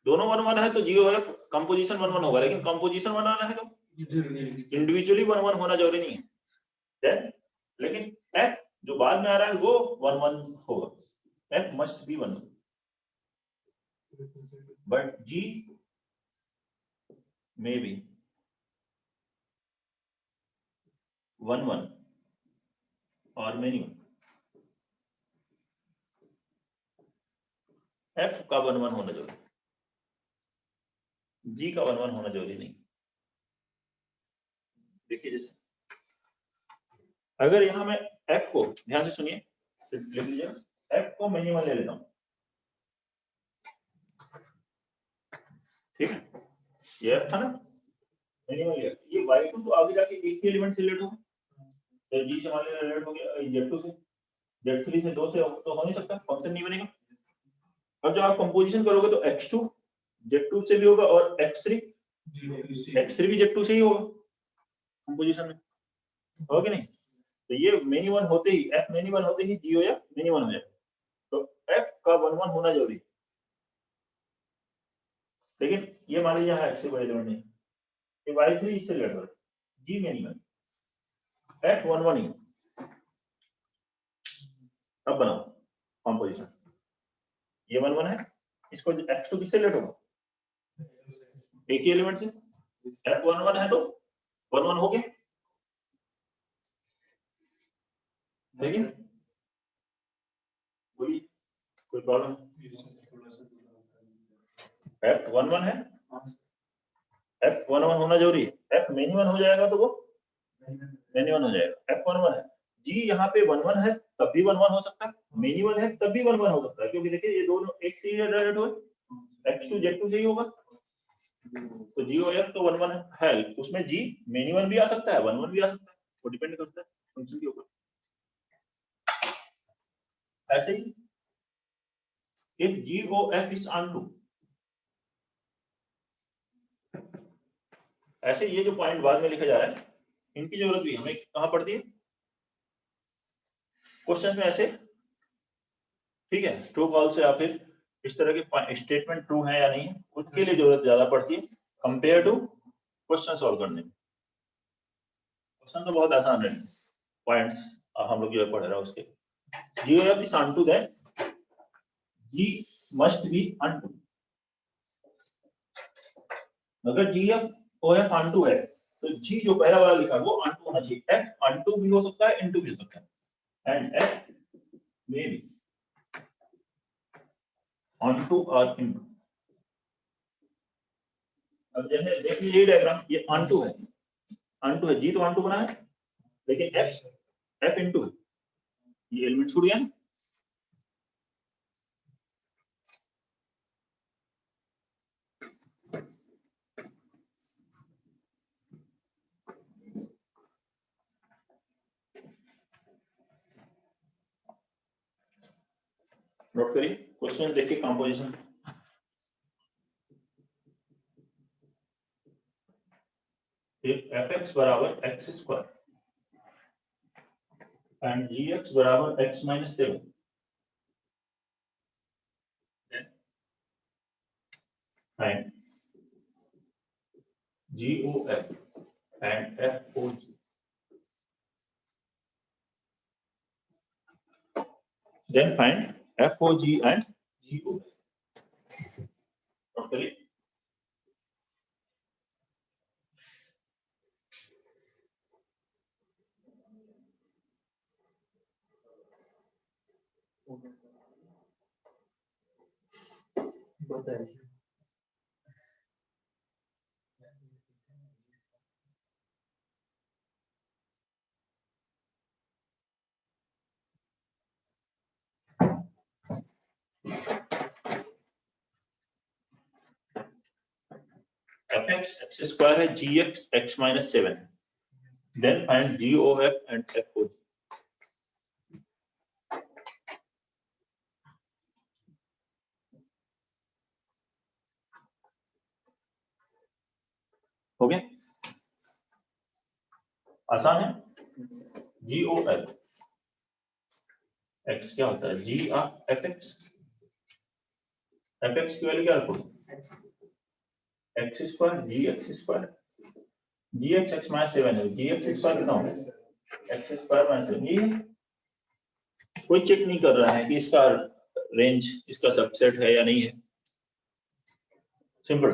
दोनों 1 1 है तो GOF कंपोजिशन 1 1 होगा, लेकिन कंपोजिशन 1 1 है तो इंडिविजुअली 1 1 होना जरूरी नहीं है। देन लेकिन F जो बाद में आ रहा है वो 1 1 होगा, F must be 1 but G may be 1 1 और मेनी 1। F का 1 1 होना जरूरी, G का 1 1 होना जरूरी नहीं। देखिए जैसे अगर यहां मैं F को ध्यान से सुनिए, लिख लीजिए, F को मिनिमम ले लेता हूं, ठीक है, ये F था ना मिनिमम, ये Y2 तो आगे जाके एक ही एलिमेंट से रिलेट होगा, तो G से मान लीजिए रिलेट हो गया, Z2 से, Z3 से 2 से तो हो नहीं सकता, फंक्शन नहीं बनेगा। अब जब आप कंपोजिशन करोगे तो X2 Z2 से भी होगा और X3 भी Z2 से ही होगा कंपोजिशन में, होगा कि नहीं। तो ये मेनी 1 होते ही, F मेनी 1 होते ही GOF मेनी 1 हो जाए, तो F का 1 1 होना जरूरी है। लेकिन ये मान लीजिए यहाँ X3 कोई एलिमेंट नहीं, ये Y3 इससे रिलेट हो रहा है, G मेनी 1, F 1 1 ही। अब बनाओ कंपोजिशन, ये 1 1 है, इसको X2 किससे रिलेट होगा, एक ही एलिमेंट से, F 1 1 है तो 1 1 हो गया, लेकिन बोलिए कोई प्रॉब्लम, F 1 1 है, F 1 1 होना जरूरी है, F मेनी 1 हो जाएगा तो वो मेनी 1 हो जाएगा, F 1 1 है, G यहाँ पे 1 1 है तब भी 1 1 हो सकता है, मेनी 1 है तब भी 1 1 हो सकता है, क्योंकि देखिए ये दोनों एक से ही रिलेटेड हो, X2 Z2 से ही होगा, तो GOF तो 1 1 है, उसमें G मेनी 1 भी आ सकता है, 1 1 भी आ सकता है, वो डिपेंड करता है फंक्शन के ऊपर। ऐसे ही if GOF is onto, ऐसे ये जो पॉइंट बाद में लिखा जा रहा है, इनकी जरूरत भी हमें कहां पड़ती है क्वेश्चंस में ऐसे, ठीक है, ट्रू फॉल्स से या फिर इस तरह के स्टेटमेंट ट्रू है या नहीं, उसके लिए जरूरत ज्यादा पड़ती है कंपेयर टू क्वेश्चन सॉल्व करने में। क्वेश्चन तो बहुत आसान है, पॉइंट्स हम लोग जो पढ़ रहे हैं उसके, GOF is onto that G must be onto, अगर GOF onto है तो G जो पहला वाला लिखा वो onto होना चाहिए, F onto भी हो सकता है, into भी हो सकता है, and F may be onto or into। अब जैसे देखिए ये डायग्राम, ये onto है, G तो onto बना है, लेकिन F into है, ये एलिमेंट छूट गया, नोट करिए क्वेश्चन देखिए कंपोजिशन, fx बराबर x स्क्वायर एंड gx बराबर x minus 7, GOF and FOG. Then find FOG and GOF. Okay.
बताइए।
fx x square है gx x minus 7. Then find GOF and FOG. हो गया? आसान है। GOF x क्या होता है? GFX fx की वैल्यू क्या रखो? x square gx square gx x minus 7 है। gx स्क्वायर कितना होगा? x square minus 7। ये कोई चेक नहीं कर रहा है कि इसका रेंज इसका सबसेट है या नहीं है। सिंपल।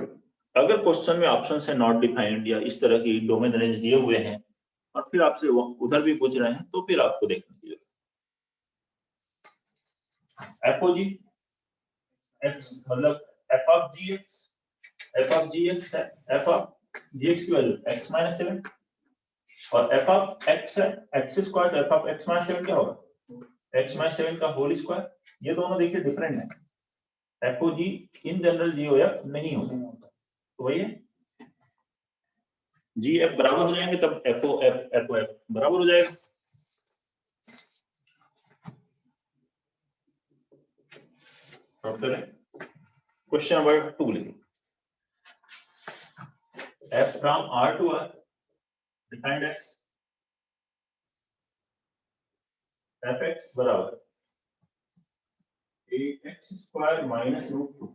अगर क्वेश्चन में ऑप्शंस है नॉट डिफाइंड या इस तरह की डोमेन रेंज दिए हुए हैं और फिर आपसे उधर भी पूछ रहे हैं तो फिर आपको देखना चाहिए। FOG x मतलब f of gx है f of gx की वैल्यू x minus 7 और f of x है x square f of x minus 7 क्या होगा? x minus 7 का होल स्क्वायर। ये दोनों देखिए डिफरेंट है। FOG इन जनरल GOF नहीं होगा तो वही है। GF बराबर हो जाएंगे तब FOF बराबर हो जाएगा। क्वेश्चन नंबर 2 लिखिए। F from R to R defined as fx बराबर ax स्क्वायर माइनस रूट 2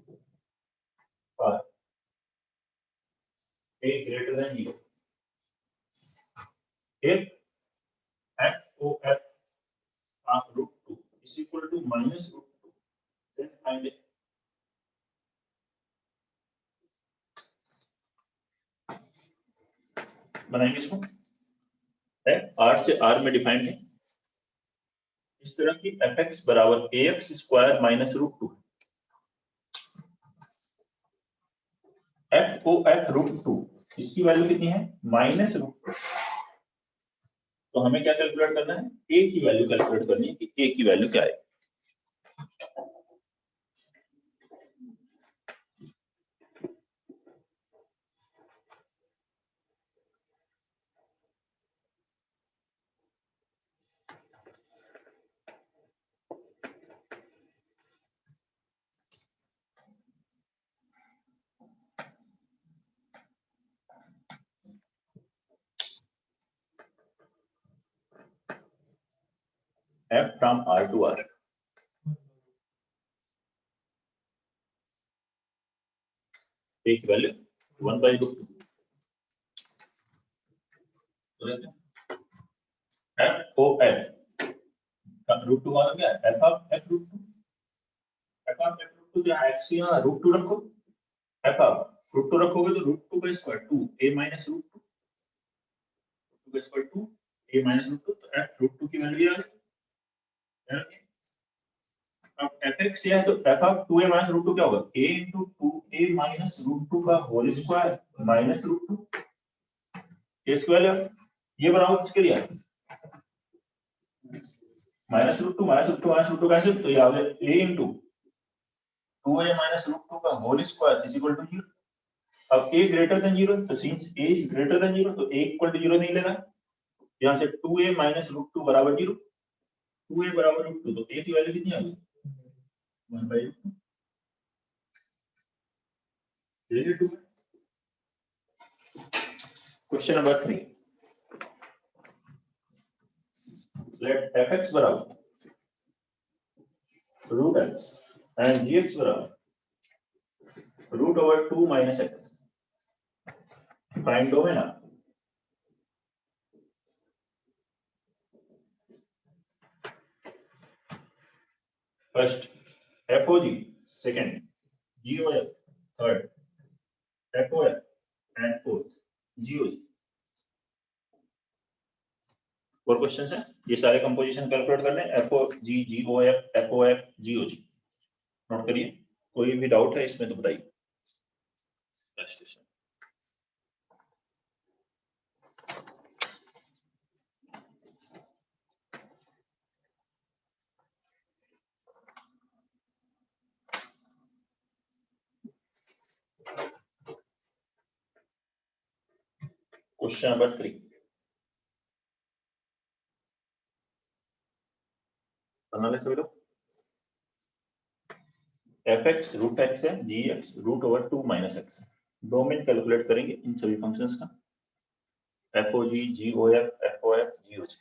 और a greater than 0 if FOF of root 2 is equal to minus root 2 then find it। बनाएंगे इसको। R से R में defined है इस तरह की fx बराबर ax square minus root 2 FOF root 2 इसकी वैल्यू कितनी है? Minus root 2। तो हमें क्या कैलकुलेट करना है? a की वैल्यू कैलकुलेट करनी है कि a की वैल्यू क्या है। F from R to R a की वैल्यू 1 by root 2। FOF रूट 2 वाला क्या है? f of f root 2 f of f root 2 जहाँ x यहाँ रूट 2 रखो f of रूट 2 रखोगे तो रूट 2 का स्क्वायर 2 a माइनस रूट 2 का स्क्वायर 2 a माइनस रूट 2 तो f रूट 2 की वैल्यू आ गई। अब fx है तो f of 2a minus root 2 क्या होगा? a into 2a minus root 2 का whole square minus root 2 a square. ये बराबर किसके लिए? Minus root 2 minus root 2 minus root 2 cancel तो ये आ गया a into 2a minus root 2 का whole square is equal to 0। अब a ग्रेटर देन 0 तो सिंस a इज ग्रेटर देन 0 तो a इक्वल टू 0 नहीं लेना। यहां से 2a माइनस रूट 2 बराबर 0 2a बराबर रूट 2 तो a की वैल्यू कितनी आ गई? 1 by root 2। Question number 3 let fx बराबर root x and gx बराबर root over 2 minus x find domain आप first fog, second gof, third fof and fourth gog. और क्वेश्चन है, ये सारे कंपोजिशन कैलकुलेट करने, fog, gof, fof, gog. Note करिए, कोई भी डाउट है इसमें तो बताइए। क्वेश्चन नंबर 3 बना ले सभी लोग। एफ एक्स रूट एक्स है, जी x root over 2 minus x है। डोमेन कैलकुलेट करेंगे इन सभी फंक्शंस का, एफ ओ जी, जी ओ f, g o g.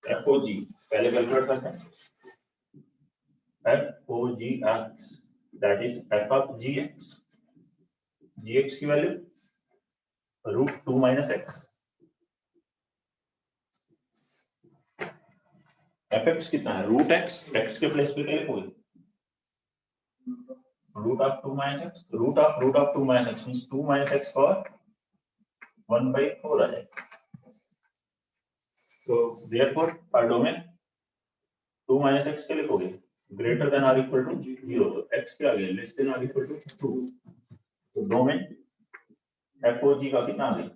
F o g पहले कैलकुलेट करते हैं, f o g x that is f of g x, g x की value root 2 minus x, f x कितना है root x, x के place पे क्या लिखोगे, root of 2 minus x, root of 2 minus x means 2 minus x power 1/4 आ जाएगा। तो therefore our domain 2 minus x के लिखोगे greater than or equal to 0, तो एक्स क्या आ गया less than or equal to 2। तो डोमेन एफ ओ जी का कितना आ गया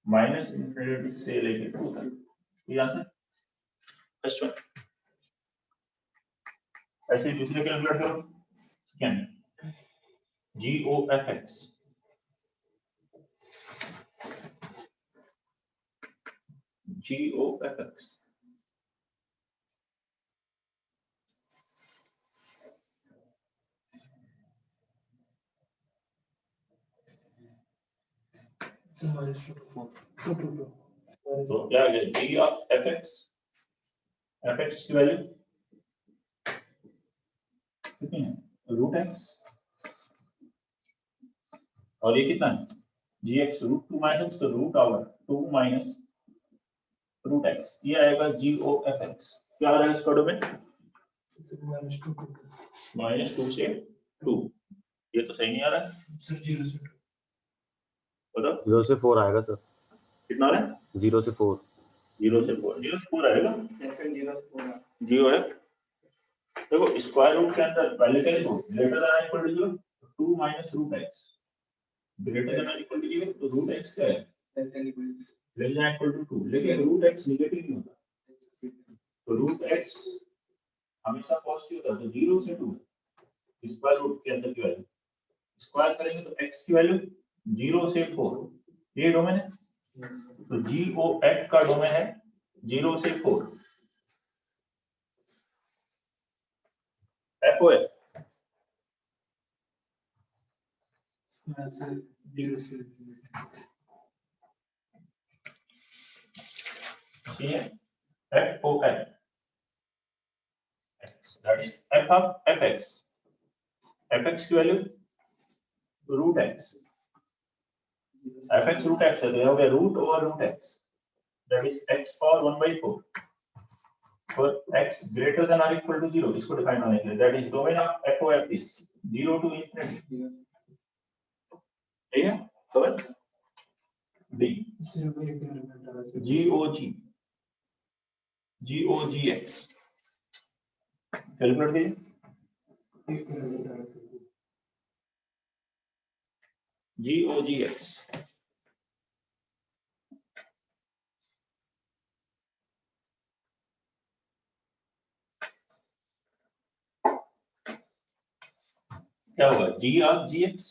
माइनस इंफिनिटी से लेके 2 तक। ये आंसर फर्स्ट वन। ऐसे ही दूसरे कैलकुलेट करो, second G O F X, G O F X तो क्या आ गया जी ऑफ एफ एक्स की वैल्यू कितनी है रूट एक्स, और ये कितना है जी एक्स रूट 2 माइनस एक्स, तो root over 2 minus root X, ये आएगा जी ओ एफ एक्स। क्या आ रहा है इसका डोमेन -2 से 2, ये तो सही नहीं आ रहा है
सर 0 से 2,
बताओ
0 से 4 आएगा सर,
कितना आ रहा है
0 से 4।
0 से 4 आएगा
सर 0 से 4
जीओ एफ। देखो स्क्वायर रूट के अंदर पहले क्या लिखो greater than equal to 0, 2 minus root x, greater than equal to 0 तो रूट एक्स क्या है
less than equal
less than equal to 2, लेकिन रूट एक्स नेगेटिव नहीं होता, तो रूट एक्स हमेशा पॉजिटिव होता है, तो 0 से 2 स्क्वायर रूट के अंदर की वैल्यू स्क्वायर करेंगे तो x की वैल्यू 0 से 4, ये डोमेन है। तो जी ओ एफ का डोमेन है 0 से 4, एफ ओ एफ
सर 0 से
f o F x that is f of F x की value root x, f x root x है तो ये हो गया root over root x that is x power 1/4 for x greater than or equal to 0, इसको define होने के लिए that is domain of f o f is 0 to infinity, ठीक है। समझ डी g o g x calculate कीजिए g o g x, क्या होगा, g of g x,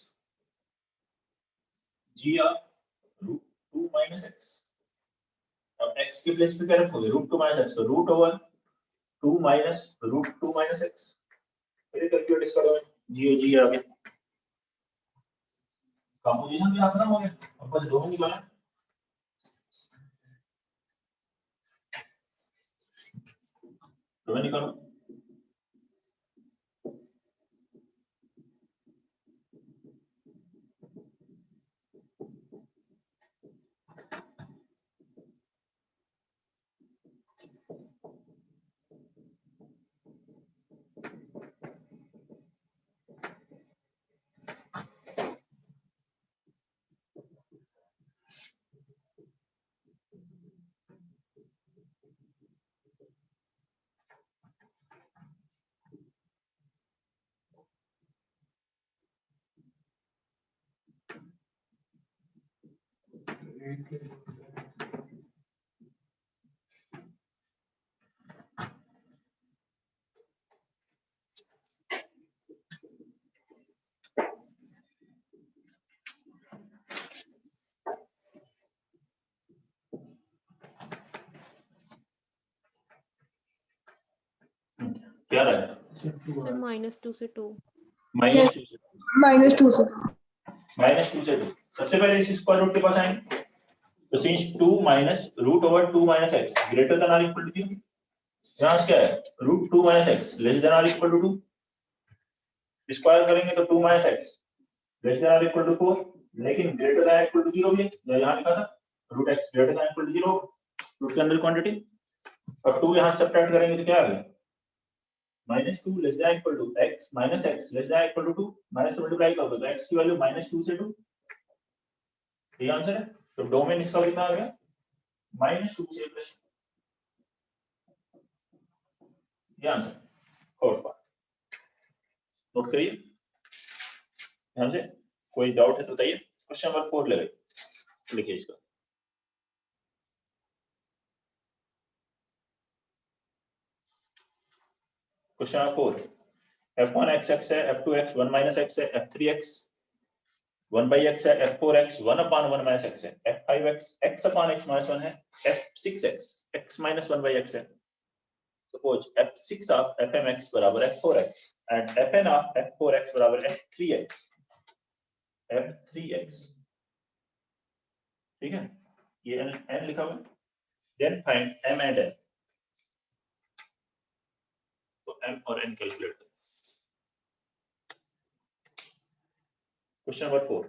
g of root two minus x. अब एक्स के प्लेस पे क्या रखोगे, रूट टू माइनस एक्स, तो root over two minus root two minus x. फिर कैलकुलेट इसका डोमेन, जी आ गया, कंपोजिशन भी खत्म हो गया, अब बस डोमेन निकालना। डोमेन निकालो, क्या रहा है,
सर -2 से 2।
-2 से
-2 से
-2 से 2। सबसे पहले इस स्क्वायर रूट के पास आएंगे, तो since 2 minus root over 2 minus x greater than or equal to 2, यहाँ से क्या है, root 2 minus x less than or equal to 2, square करेंगे तो 2 minus x less than or equal to 4, लेकिन ग्रेटर देन इक्वल टू 0 भी है, जो यहाँ लिखा था root x greater than equal to 0, root के अंदर क्वांटिटी, और 2 यहाँ सब्ट्रैक्ट करेंगे तो क्या आ गया, -2 less than equal to x minus x less than equal to 2, minus से मल्टीप्लाई करोगे तो x की वैल्यू -2 से 2, ये आंसर है। तो डोमेन इसका कितना आ गया, -2 से प्लस, ये आंसर फोर्थ पार्ट। नोट करिए ध्यान से, कोई डाउट है तो बताइए। क्वेश्चन नंबर 4 ले लिखिए इसका, क्वेश्चन नंबर 4, f1 x है, f2 x 1 माइनस x है, f3 x 1 by x है, f4 x 1 upon 1 minus x है, f5 x x upon x minus 1 है, f6 x x minus 1 by x है। Suppose f6 of fm x बराबर f4 x and fn of f4 x बराबर f3 x, f3 x, ठीक है, ये n लिखा हुआ है। Then find m and n, तो m और n कैलकुलेट करें। क्वेश्चन नंबर 4,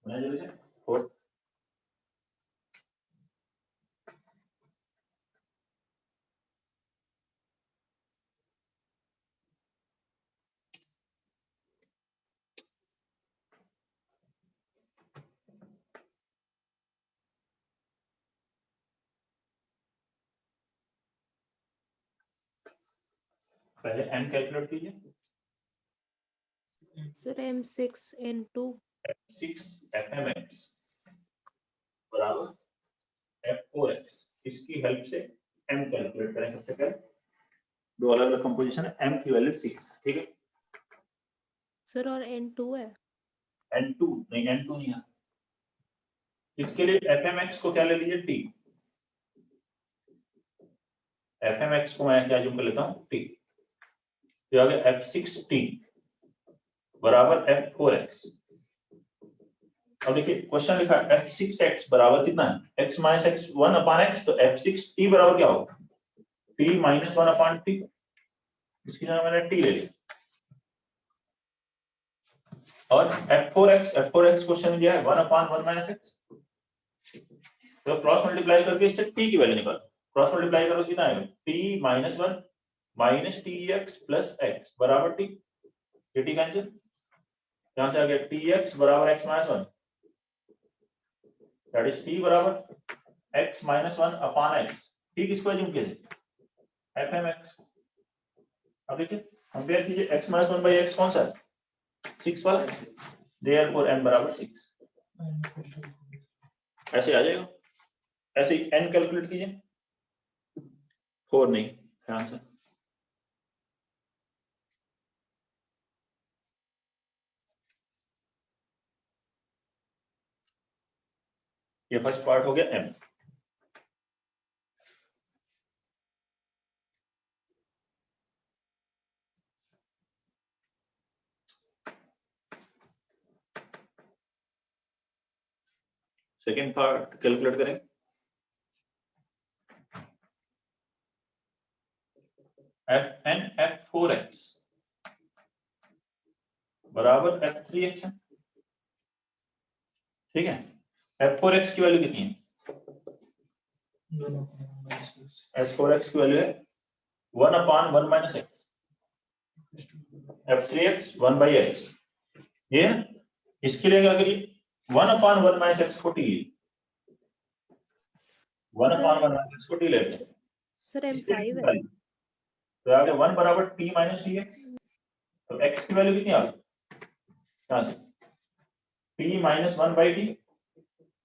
बनाइए जल्दी से 4, पहले m कैलकुलेट कीजिए।
सर m6 n2
6 fmx बराबर f4x, इसकी हेल्प से m कैलकुलेट करें। सबसे पहले दो अलग अलग कंपोजिशन है, m की वैल्यू 6, ठीक है,
सर और n2 है,
n2 नहीं है। इसके लिए fmx को क्या ले लीजिए, t, fmx को मैं क्या जूम कर लेता हूँ t, तो आ गया f6t बराबर f4x। अब देखिए क्वेश्चन लिखा है f6x बराबर कितना है, x माइनस एक्स 1/x, तो f6t बराबर क्या होगा, t माइनस 1/t। इसकी जगह मैंने t ले लिया। और f4x क्वेश्चन में दिया है 1/1 - x, तो क्रॉस मल्टीप्लाई करके इससे t की वैल्यू निकालो। क्रॉस मल्टीप्लाई करो कितना आएगा, t minus 1 minus tx plus x बराबर t। ये t कैंसिल, यहां से आ गया tx बराबर x minus 1, that is t बराबर x माइनस 1/x। t किसको एज्यूम किया जाए, fmx। अब देखिए कंपेयर कीजिए, x माइनस 1/x कौन सा है, 6 वाला, देयरफॉर n बराबर 6। ऐसे आ जाएगा। ऐसे ही n कैलकुलेट कीजिए, 4 नहीं है आंसर। ये फर्स्ट पार्ट हो गया m। सेकेंड पार्ट कैलकुलेट करें, f4x बराबर f3x है। ठीक है, f4x की वैल्यू कितनी है, f4x की वैल्यू है 1/1 - x, f3x 1/x। ये ना, इसके लिए क्या करिए, 1/1 - x को t, 1/1 - x को t लेते हैं।
सर
इसके
M5 है।
लिए तो आ गया 1 बराबर t माइनस tx। तो x की वैल्यू कितनी आ गई, यहां से t माइनस 1/t,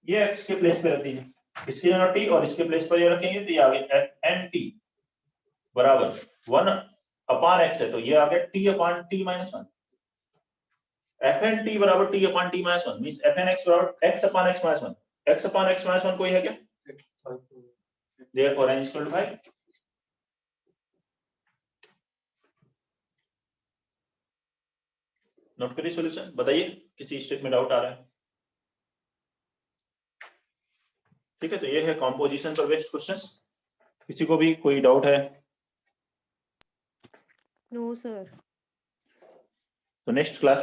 ये x के प्लेस पे रख दीजिए, इसकी जगह t और इसके प्लेस पर ये रखेंगे, तो ये आ गया nt बराबर 1/x है, तो ये आ गया t/t माइनस 1। fnt बराबर t/t माइनस 1 मींस fnx बराबर x/x माइनस 1। x/x माइनस 1 कोई है क्या, therefore n equal to 5। Note करिए सॉल्यूशन, बताइए किसी स्टेप में डाउट आ रहा है। ठीक है, तो ये है कॉम्पोजिशन पर बेस्ड क्वेश्चंस। किसी को भी कोई डाउट है
नो सर।
तो नेक्स्ट क्लास